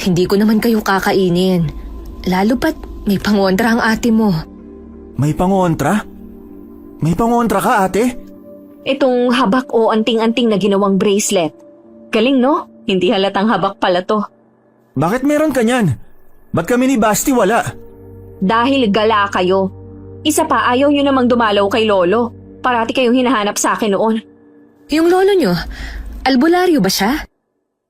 Hindi ko naman kayo kakainin. Lalo pat may pangontra ang ate mo. May pangontra? May pangontra ka, ate? Itong habak o anting-anting na ginawang bracelet. Galing no? Hindi halatang habak pala to. Bakit meron ka niyan? Ba't kami ni Basti wala? Dahil gala kayo. Isa pa, ayaw nyo namang dumalaw kay Lolo. Parati kayong hinahanap sa akin noon. Yung lolo nyo, albularyo ba siya?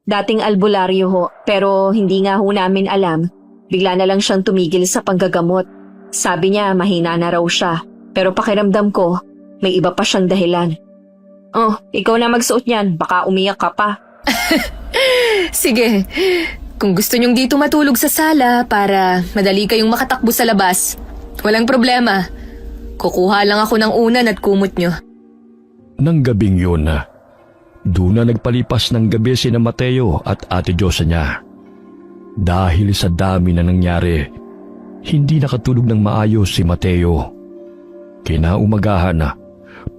Dating albularyo ho, pero hindi nga ho namin alam. Bigla na lang siyang tumigil sa panggagamot. Sabi niya mahina na raw siya. Pero pakiramdam ko, may iba pa siyang dahilan. Oh, ikaw na magsuot niyan. Baka umiyak ka pa. Sige, kung gusto nyong dito matulog sa sala para madali kayong makatakbo sa labas, walang problema. Kukuha lang ako ng unan at kumot nyo. Nang gabing yun, doon na nagpalipas ng gabi sina Mateo at Ate Diyosa niya. Dahil sa dami na nangyari, hindi nakatulog ng maayos si Mateo. Kinaumagahan,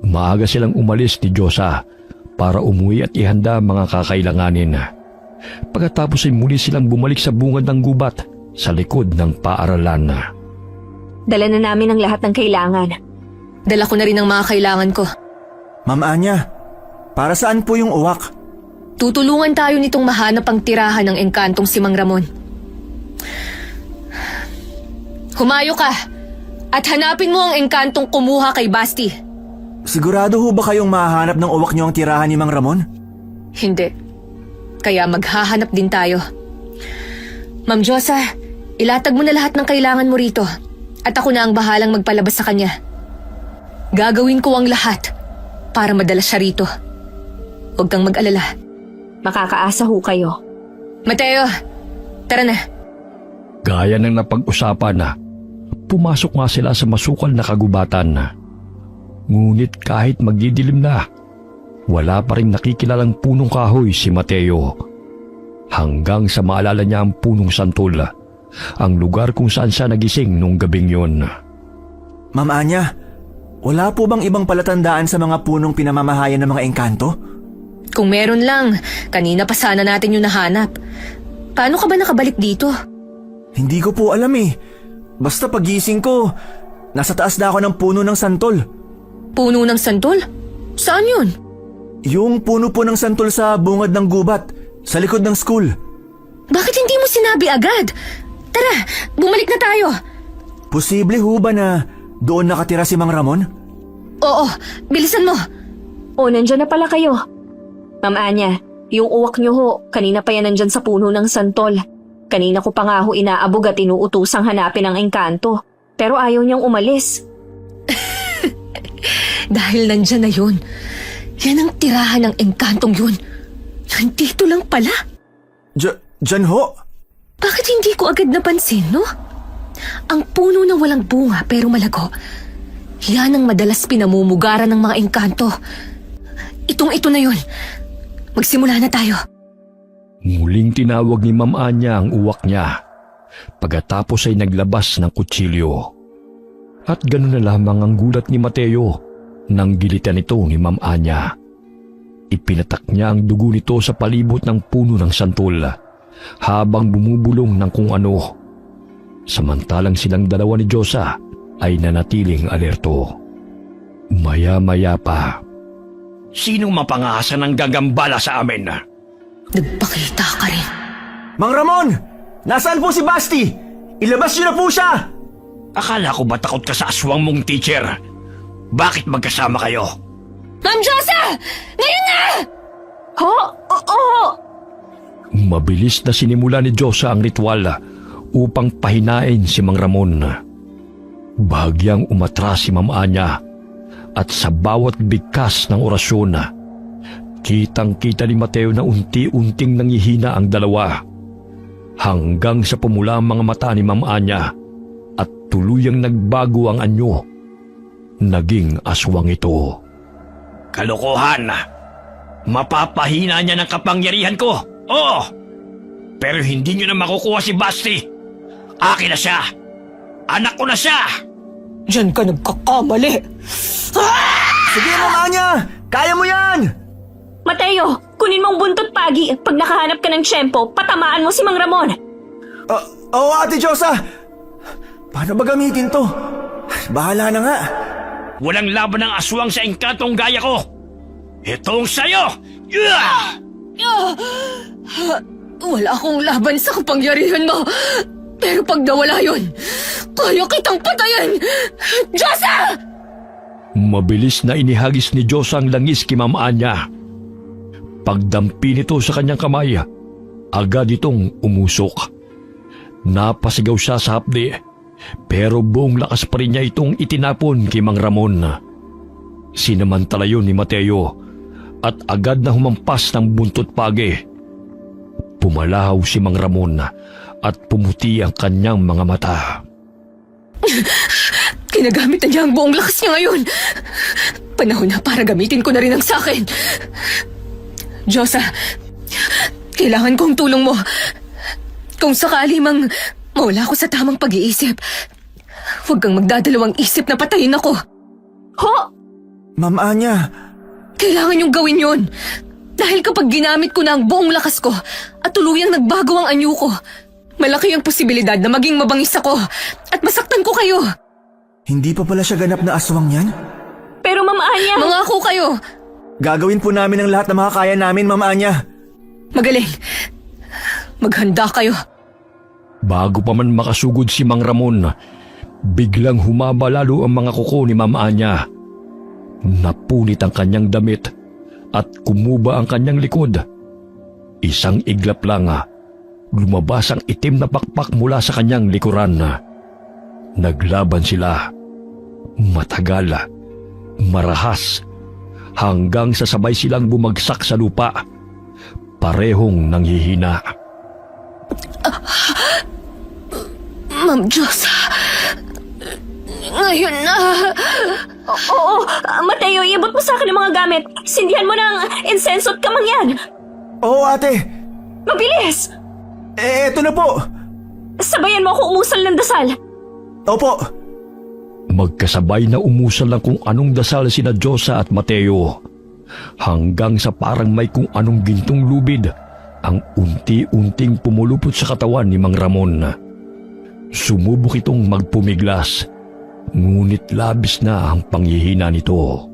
maaga silang umalis ni Diyosa para umuwi at ihanda mga kakailanganin. Pagkatapos ay muli silang bumalik sa bungad ng gubat sa likod ng paaralan. Dala na namin ang lahat ng kailangan. Dala ko na rin ang mga kailangan ko. Ma'am Anya, para saan po yung uwak? Tutulungan tayo nitong mahanap ang tirahan ng engkantong si Mang Ramon. Humayo ka at hanapin mo ang engkantong kumuha kay Basti. Sigurado ho ba kayong mahahanap ng uwak niyo ang tirahan ni Mang Ramon? Hindi. Kaya maghahanap din tayo. Ma'am Diyosa, ilatag mo na lahat ng kailangan mo rito at ako na ang bahalang magpalabas sa kanya. Gagawin ko ang lahat para madala siya rito. Huwag kang mag-alala. Makakaasa ho kayo. Mateo, tara na. Gaya ng napag-usapan, pumasok nga sila sa masukal na kagubatan. Ngunit kahit magdidilim na, wala pa rin nakikilalang punong kahoy si Mateo. Hanggang sa maalala niya ang punong santol, ang lugar kung saan siya nagising nung gabing yun. Ma'am Anya, wala po bang ibang palatandaan sa mga punong pinamamahayan ng mga engkanto? Kung meron lang, kanina pa sana natin yung nahanap. Paano ka ba nakabalik dito? Hindi ko po alam eh. Basta pagising ko, nasa taas na ako ng puno ng santol. Puno ng santol? Saan yun? Yung puno po ng santol sa bungad ng gubat, sa likod ng school. Bakit hindi mo sinabi agad? Tara, bumalik na tayo. Posible ho ba na doon nakatira si Mang Ramon? Oo, bilisan mo. O, nandyan na pala kayo. Ma'am Anya, yung uwak niyo ho, kanina pa yan nandyan sa puno ng santol. Kanina ko pa nga ho inaabog at inuutusang hanapin ang engkanto. Pero ayaw niyang umalis. Dahil nandyan na yun. Yan ang tirahan ng engkantong yun. Nandito lang pala. Diyan ho? Bakit hindi ko agad napansin, no? Ang puno na walang bunga pero malago. Yan ang madalas pinamumugaran ng mga engkanto. Ito na yun. Magsimula na tayo. Muling tinawag ni Ma'am Anya ang uwak niya. Pagkatapos ay naglabas ng kutsilyo. At gano'n na lamang ang gulat ni Mateo nang gilitan ito ni Ma'am Anya. Ipinatak niya ang dugo nito sa palibot ng puno ng santol habang bumubulong ng kung ano. Samantalang silang dalawa ni Diyosa ay nanatiling alerto. Maya-maya pa. Sinong mapangasa ng gagambala sa amin? Nagpakita ka rin. Mang Ramon! Nasaan po si Basti? Ilabas niyo na po siya! Akala ko ba takot ka sa aswang mong teacher? Bakit magkasama kayo? Ma'am Diyosa! Ngayon na! Ho? Oo! Mabilis na sinimula ni Diyosa ang ritual upang pahinain si Mang Ramon. Bahagyang umatras si Ma'am Anya at sa bawat bigkas ng orasyon, kitang-kita ni Mateo na unti-unting nangihina ang dalawa hanggang sa pumula ang mga mata ni Ma'am Anya at tuluyang nagbago ang anyo. Naging aswang ito. Kalokohan! Mapapahina niya ng kapangyarihan ko! Oo! Pero hindi niyo na makukuha si Basti! Akin na siya! Anak ko na siya! Diyan ka nagkakamali. Sige, Ma'am Anya! Kaya mo yan! Mateo, kunin mong buntot pagi. Pag nakahanap ka ng tiyempo, patamaan mo si Mang Ramon. Oo, Ate Diyosa! Paano ba gamitin to? Bahala na nga. Walang laban ng aswang sa engkantong gaya ko! Itong sayo! Yeah! Wala akong laban sa kapangyarihan mo. Pero pag nawala yun, kaya kitang patayin! Diyosa! Mabilis na inihagis ni Diyosa ang langis kay Ma'am Anya. Pagdampi nito sa kanyang kamay, agad itong umusok. Napasigaw siya sa hapdi, pero buong lakas pa rin niya itong itinapon kay Mang Ramon. Sinamantala yun ni Mateo at agad na humampas ng buntot pagi. Pumalahaw si Mang Ramon at pumuti ang kanyang mga mata. Ginagamit na niya ang buong lakas niya ngayon. Panahon na para gamitin ko na rin ang sakin. Diyosa, kailangan kong tulong mo. Kung sakali mang mawala ako sa tamang pag-iisip, huwag kang magdadalawang isip na patayin ako. Ho? Ma'am Anya, Kailangan niyong gawin yun. Dahil kapag ginamit ko na ang buong lakas ko at tuluyang nagbago ang anyo ko, malaki ang posibilidad na maging mabangis ako at masaktan ko kayo. hindi pa pala siya ganap na aswang yan? Pero Ma'am Anya... Mangako kayo. Gagawin po namin ang lahat na makakaya namin, Ma'am Anya. Magaling. Maghanda kayo. Bago pa man makasugod si Mang Ramon, biglang humaba lalo ang mga kuko ni Ma'am Anya. Napunit ang kanyang damit at kumuba ang kanyang likod. Isang iglap lang, lumabas ang itim na pakpak mula sa kanyang likuran. Naglaban sila. Matagal, marahas, hanggang sa sabay silang bumagsak sa lupa. Parehong nanghihina. Ma'am Diyosa, ngayon na. Oo, Mateo, iabot mo sa akin ang mga gamit. Sindihan mo ng insenso at kamangyan. Oo, ate. Mabilis! Eto na po. Sabayan mo ako umusal ng dasal. Opo. Magkasabay na umusal ng kung anong dasal sina Diyosa at Mateo, hanggang sa parang may kung anong gintong lubid ang unti-unting pumulupot sa katawan ni Mang Ramon. Sumubok itong magpumiglas, ngunit labis na ang panghihina nito.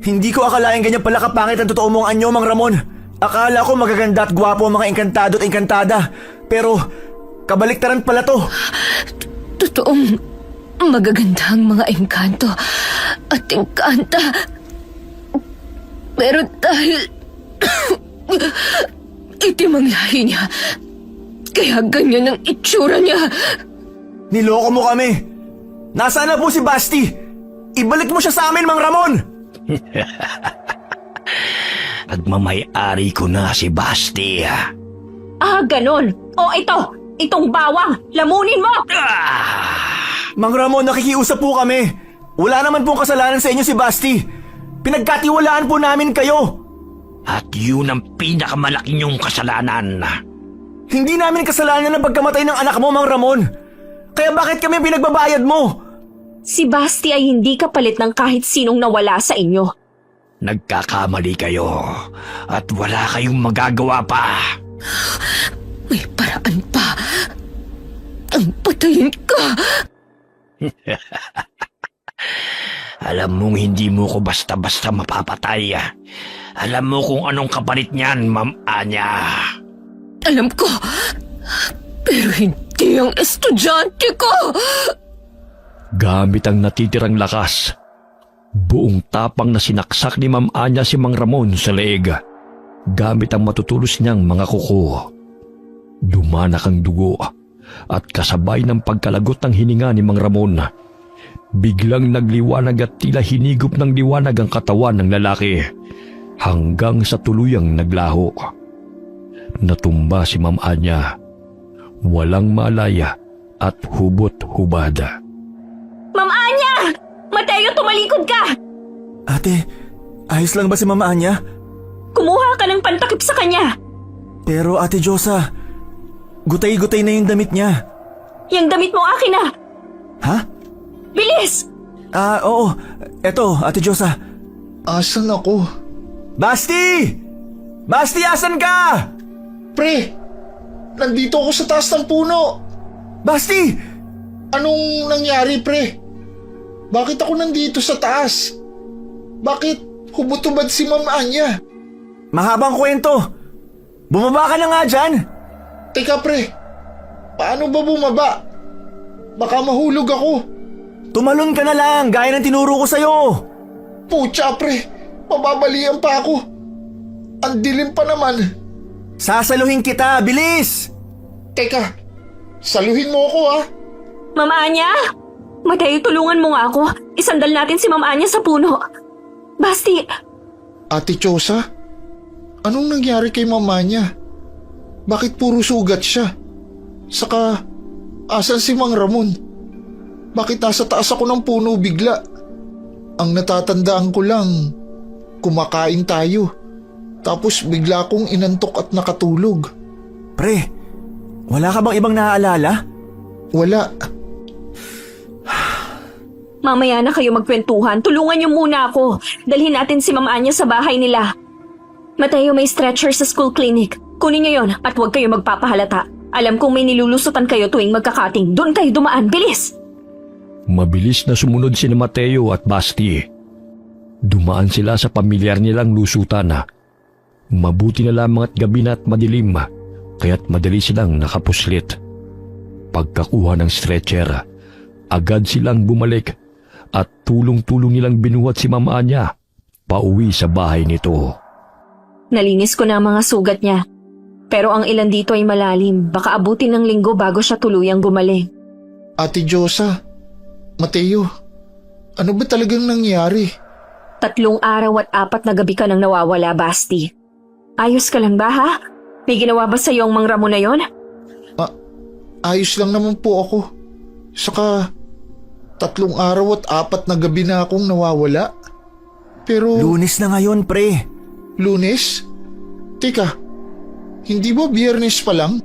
Hindi ko akalain ganyan pala kapangit ang totoo mong anyo, Mang Ramon. Akala ko magaganda at gwapo ang mga engkantado at engkantada. Pero kabaliktaran pala to. Totoong magaganda ang mga engkanto at engkanta. Pero dahil itim ang lahi niya, kaya ganyan ang itsura niya. Niloko mo kami. Nasaan na po si Basti? Ibalik mo siya sa amin, Mang Ramon. Nagmamay-ari ko na si Basti. Ganun. O itong bawang, lamunin mo! Mang Ramon, nakikiusap po kami. Wala naman pong kasalanan sa inyo si Basti. Pinagkatiwalaan po namin kayo. At yun ang pinakamalaki niyong kasalanan. Hindi namin kasalanan ang pagkamatay ng anak mo, Mang Ramon. Kaya bakit kami pinagbabayad mo? Si Basti ay hindi kapalit ng kahit sinong nawala sa inyo. Nagkakamali kayo at wala kayong magagawa pa. May paraan pa. Ang patayin ka. Alam mong hindi mo ko basta-basta mapapatay. Alam mo kung anong kapalit niyan, Ma'am Anya. Alam ko. Pero hindi ang estudyante ko. Gamit ang natitirang lakas, buong tapang na sinaksak ni Ma'am Anya si Mang Ramon sa leeg, gamit ang matutulos niyang mga kuko. Dumanak ang dugo at kasabay ng pagkalagot ng hininga ni Mang Ramon, biglang nagliwanag at tila hinigop ng liwanag ang katawan ng lalaki hanggang sa tuluyang naglaho. Natumba si Ma'am Anya, walang malaya at hubot-hubad. Ma'am Anya! Mateo, tumalikod ka! Ate, ayos lang ba si Mama Anya? Kumuha ka ng pantakip sa kanya. Pero Ate Diyosa, gutay-gutay na yung damit niya. Yung damit mo akin na. Ha? Bilis! Oo. Eto, Ate Diyosa. Asan ako? Basti! Basti, asan ka? Pre, nandito ako sa taas ng puno. Basti! Anong nangyari, pre? Bakit ako nandito sa taas? Bakit hubot-hubad si Ma'am Anya? Mahabang kwento. Bumaba ka na nga dyan. Teka, pre. Paano ba bumaba? Baka mahulog ako. Tumalon ka na lang, gaya ng tinuro ko sa'yo. Pucha, pre. Mababalian pa ako. Ang dilim pa naman. Sasaluhin kita, bilis! Teka, saluhin mo ako, ha? Ma'am Anya? Mateo, tulungan mo nga ako. Isandal natin si Ma'am Anya sa puno. Basti, Ate Chosa, anong nangyari kay mama niya? Bakit puro sugat siya? Saka, asan si Mang Ramon? Bakit nasa taas ako ng puno bigla? Ang natatandaan ko lang, kumakain tayo. Tapos bigla akong inantok at nakatulog. Pre, wala ka bang ibang naaalala? Wala. mamaya na kayo magkwentuhan. Tulungan niyo muna ako. Dalhin natin si Ma'am Anya sa bahay nila. Mateo, may stretcher sa school clinic. Kunin niyo yon at huwag kayo magpapahalata. Alam kong may nilulusutan kayo tuwing magkakating. Doon kayo dumaan. Bilis! Mabilis na sumunod sina Mateo at Basti. Dumaan sila sa pamilyar nilang lusutan na. Mabuti na lamang at gabi na at madilim, kaya't madali silang nakapuslit. Pagkakuha ng stretcher, agad silang bumalik at tulong-tulong nilang binuhat si Mama Anya pauwi sa bahay nito. Nalinis ko na ang mga sugat niya. Pero ang ilan dito ay malalim. Baka abutin ng linggo bago siya tuluyang gumaling. Ate Josa, Mateo, ano ba talagang nangyari? 3 araw at 4 na gabi ka nang nawawala, Basti. Ayos ka lang ba, ha? May ginawa ba sa'yo ang Mang Ramon na yon? Ayos lang naman po ako. Saka, 3 araw at 4 na gabi na akong nawawala. Pero, Lunes na ngayon, pre. Lunes? Teka, hindi ba Biyernes pa lang?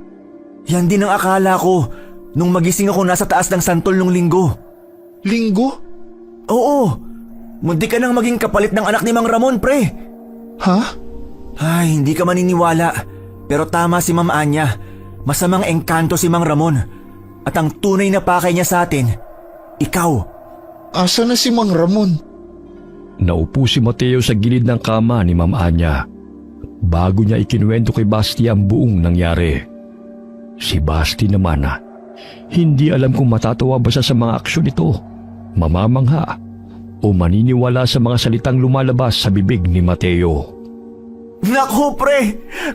Yan din ang akala ko nung magising ako nasa taas ng santol nung linggo. Linggo? Oo, munti ka nang maging kapalit ng anak ni Mang Ramon, pre. Ha? Ay, hindi ka maniniwala. Pero tama si Ma'am Anya. Masamang engkanto si Mang Ramon. At ang tunay na pakay niya sa atin, ikaw. Asa na si Mang Ramon? Naupo si Mateo sa gilid ng kama ni Ma'am Anya bago niya ikinuwento kay Basti ang buong nangyari. Si Basti naman hindi alam kung matatawa ba siya sa mga aksyon nito, mamamangha o maniniwala sa mga salitang lumalabas sa bibig ni Mateo. Naku, pre!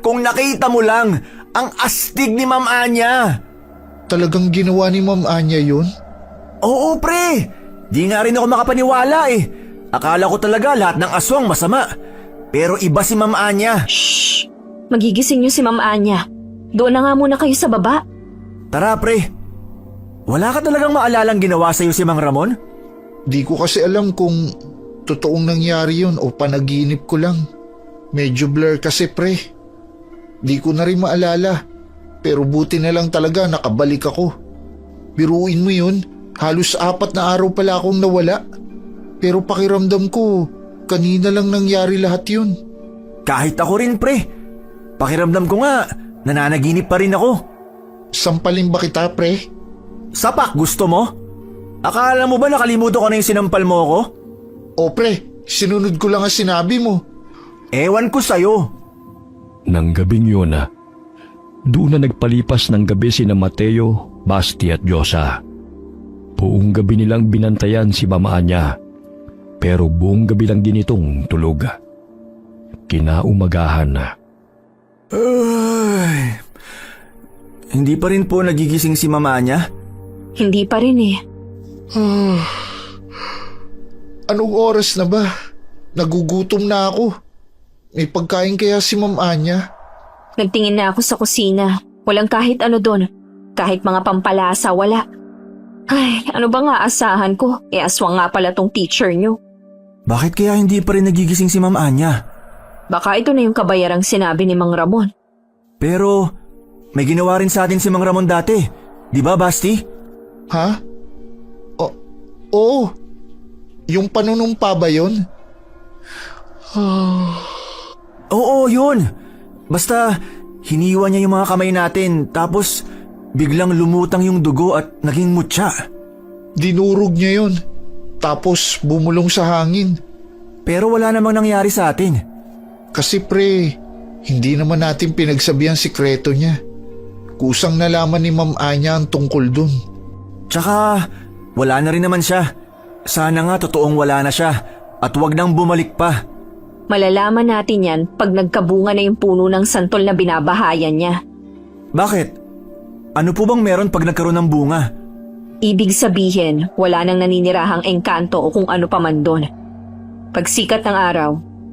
Kung nakita mo lang, ang astig ni Ma'am Anya! Talagang ginawa ni Ma'am Anya yun? Oo, pre! Di nga rin ako makapaniwala eh. Akala ko talaga lahat ng aswang masama. Pero iba si Ma'am Anya. Shh! Magigising niyo si Ma'am Anya. Doon na nga muna kayo sa baba. Tara, pre. Wala ka talagang maalalang ginawa sa'yo si Mang Ramon? Di ko kasi alam kung totoong nangyari yun o panaginip ko lang. Medyo blur kasi, pre. Di ko na rin maalala. Pero buti na lang talaga nakabalik ako. Biruin mo yun, halos 4 na araw pala akong nawala. Pero pakiramdam ko, kanina lang nangyari lahat yun. Kahit ako rin, pre. Pakiramdam ko nga, nananaginip pa rin ako. Sampalin ba kita, pre? Sapak, gusto mo? Akala mo ba nakalimutan ko na yung sinampal mo ako? O pre, sinunod ko lang ang sinabi mo. Ewan ko sa'yo. Nang gabing yun doon na nagpalipas ng gabi sina Mateo, Basti at Josa. Buong gabi nilang binantayan si Mama Anya, pero buong gabi lang din itong tulog. Kinaumagahan Ay, hindi pa rin po nagigising si Mama Anya? Hindi pa rin eh. Anong oras na ba? Nagugutom na ako. May pagkain kaya si Ma'am Anya? Nagtingin na ako sa kusina. Walang kahit ano doon. Kahit mga pampalasa, wala. Ay, ano ba nga asahan ko? E aswang nga pala tong teacher nyo. Bakit kaya hindi pa rin nagigising si Ma'am Anya? Baka ito na yung kabayarang sinabi ni Mang Ramon. Pero may ginawa rin sa atin si Mang Ramon dati. Di ba, Basti? Ha? Oo. Yung panunumpa ba yun? Oo, yun. Basta hiniwa niya yung mga kamay natin tapos biglang lumutang yung dugo at naging mutya. Dinurog niya yun. Tapos bumulong sa hangin. Pero wala namang nangyari sa atin. Kasi pre, hindi naman natin pinagsabi ang sikreto niya. Kusang nalaman ni Ma'am Anya ang tungkol dun. Tsaka wala na rin naman siya. Sana nga totoong wala na siya at wag nang bumalik pa. Malalaman natin yan pag nagkabunga na yung puno ng santol na binabahayan niya. Bakit? Ano po bang meron pag nagkaroon ng bunga? Ibig sabihin, wala nang naninirahang engkanto o kung ano pa man doon. Pagsikat ng araw,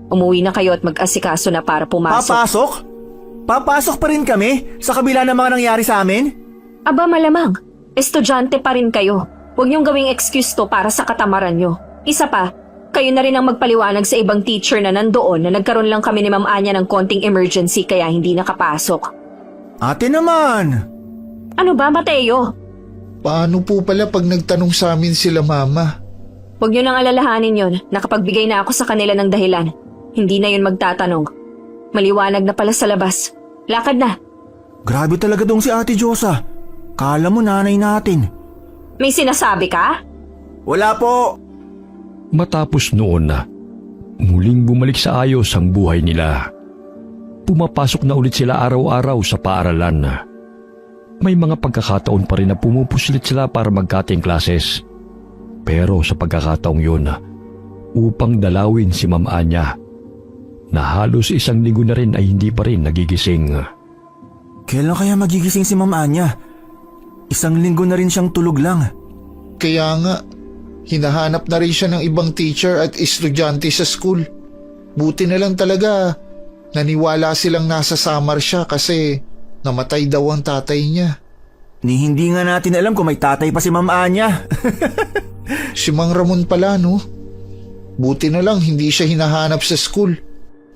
umuwi na kayo at mag-asikaso na para pumasok. Papasok? Papasok pa rin kami sa kabila ng mga nangyari sa amin? Aba malamang, estudyante pa rin kayo. Huwag niyong gawing excuse to para sa katamaran niyo. Isa pa, kayo na rin ang magpaliwanag sa ibang teacher na nandoon na nagkaroon lang kami ni Ma'am Anya ng konting emergency kaya hindi nakapasok. Ate naman! Ano ba, Mateo? Paano po pala pag nagtanong sa amin sila mama? Huwag niyo nang alalahanin yon. Nakapagbigay na ako sa kanila ng dahilan. Hindi na yun magtatanong. Maliwanag na pala sa labas. Lakad na. Grabe talaga dong si Ate Josa. Kala mo nanay natin. May sinasabi ka? Wala po! Matapos noon na, muling bumalik sa ayos ang buhay nila. Pumapasok na ulit sila araw-araw sa paaralan. May mga pagkakataon pa rin na pumupuslit sila para mag-cutting classes. Pero sa pagkakataong yun, upang dalawin si Ma'am Anya, na halos 1 linggo na rin ay hindi pa rin nagigising. Kailan kaya magigising si Ma'am Anya? 1 linggo na rin siyang tulog lang. Kaya nga, hinahanap na rin siya ng ibang teacher at estudyante sa school. Buti na lang talaga, naniwala silang nasa summer siya kasi namatay daw ang tatay niya. Ni hindi nga natin alam kung may tatay pa si Ma'am Anya. Si Mang Ramon pala, no? Buti na lang hindi siya hinahanap sa school.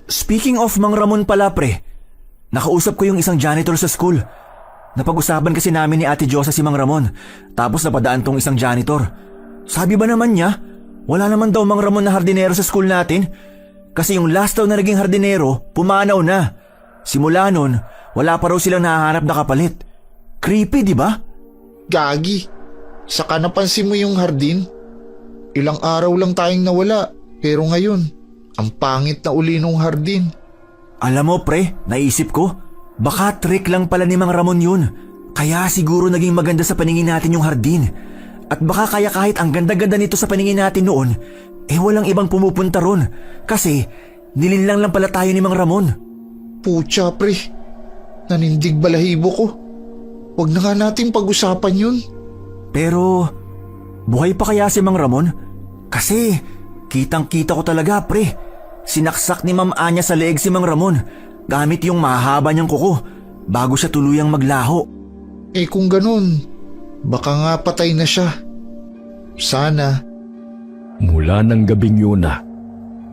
Speaking of Mang Ramon pala, pre, nakausap ko yung isang janitor sa school. Napag-usapan kasi namin ni Ate Josa si Mang Ramon, tapos napadaan tong isang janitor. Sabi ba naman niya, wala naman daw Mang Ramon na hardinero sa school natin? Kasi yung last daw na naging hardinero, pumanaw na. Simula nun, wala pa raw silang nahahanap na kapalit. Creepy, di ba? Gagi, saka napansin mo yung hardin? Ilang araw lang tayong nawala, pero ngayon, ang pangit na uli nung hardin. Alam mo, pre, naisip ko, baka trick lang pala ni Mang Ramon yun. Kaya siguro naging maganda sa paningin natin yung hardin. At baka kaya kahit ang ganda-ganda nito sa paningin natin noon, walang ibang pumupunta ron. Kasi nilinlang lang pala tayo ni Mang Ramon. Pucha, pre, nanindig balahibo ko. Huwag na nga natin pag-usapan yun. Pero buhay pa kaya si Mang Ramon? Kasi kitang-kita ko talaga, pre. Sinaksak ni Ma'am Anya sa leeg si Mang Ramon gamit yung mahaba niyang kuko bago siya tuluyang maglaho. Kung ganun, baka nga patay na siya. Sana. Mula ng gabing yun na,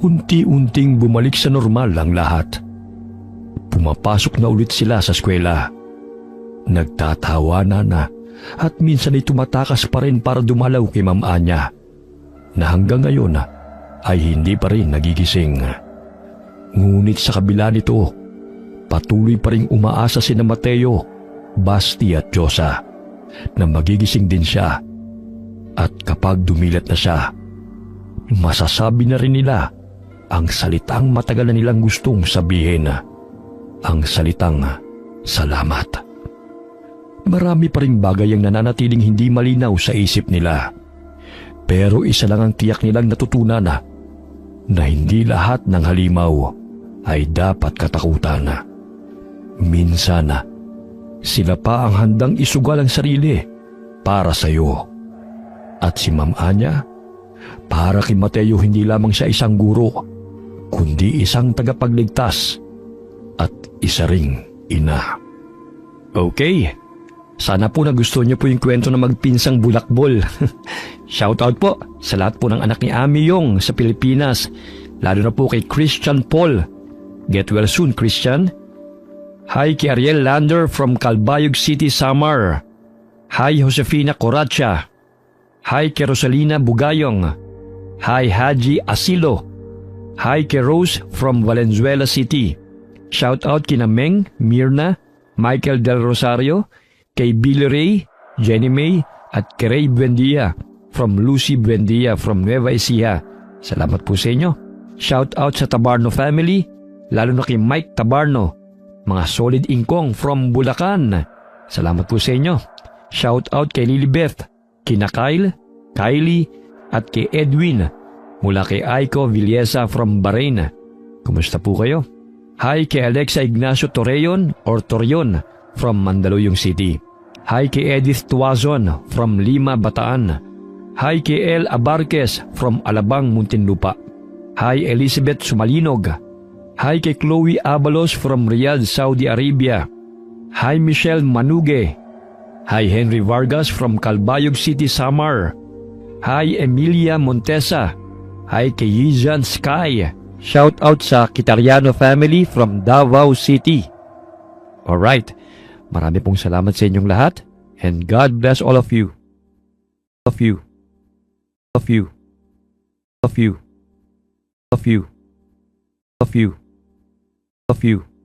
unti-unting bumalik sa normal ang lahat. Pumapasok na ulit sila sa eskwela. Nagtatawanan na at minsan ay tumatakas pa rin para dumalaw kay Ma'am Anya, na hanggang ngayon ay hindi pa rin nagigising. Ngunit sa kabila nito, patuloy pa rin umaasa sina Mateo, Basti at Josa na magigising din siya. At kapag dumilat na siya, masasabi na rin nila ang salitang matagal na nilang gustong sabihin, ang salitang salamat. Marami pa ring bagay ang nananatiling hindi malinaw sa isip nila. Pero isa lang ang tiyak nilang natutunan na hindi lahat ng halimaw ay dapat katakutan. Minsan, sila pa ang handang isugal ang sarili para sa iyo. At si Ma'am Anya, para kay Mateo hindi lamang siya isang guro, kundi isang tagapagligtas at isa ring ina. Okay, sana po nagustuhan niyo po yung kwento na magpinsang bulakbol. Shoutout po sa lahat po ng anak ni Ami Yong sa Pilipinas, lalo na po kay Christian Paul. Get well soon, Christian. Hi kay Ariel Lander from Calbayog City, Samar. Hi Josefina Coracha. Hi kay Rosalina Bugayong. Hi Haji Asilo. Hi kay Rose from Valenzuela City. Shoutout kina Meng, Mirna, Michael Del Rosario, kay Billy Ray, Jenny May, at kay Ray Buendia from Lucy Buendia from Nueva Ecija. Salamat po sa inyo. Shout out sa Tabarno family, lalo na kay Mike Tabarno, mga solid ingkong from Bulacan. Salamat po sa inyo. Shout out kay Lilibeth, kina Kyle, Kylie, at kay Edwin mula kay Aiko Villesa from Bahrain. Kumusta po kayo? Hi kay Alexa Ignacio Torreon or Torion from Mandaluyong City. Hi kay Edith Tuazon from Lima, Bataan. Hi kay El Abarquez from Alabang, Muntinlupa. Hi Elizabeth Sumalinog. Hi kay Chloe Abalos from Riyadh, Saudi Arabia. Hi Michelle Manuge. Hi Henry Vargas from Calbayog City, Samar. Hi Emilia Montesa. Hi kay Yizan Sky. Shout out sa Kitariano family from Davao City. Alright, marami pong salamat sa inyong lahat and God bless all of you. Love you. Love you. Love you. Love you. Love you. Love you.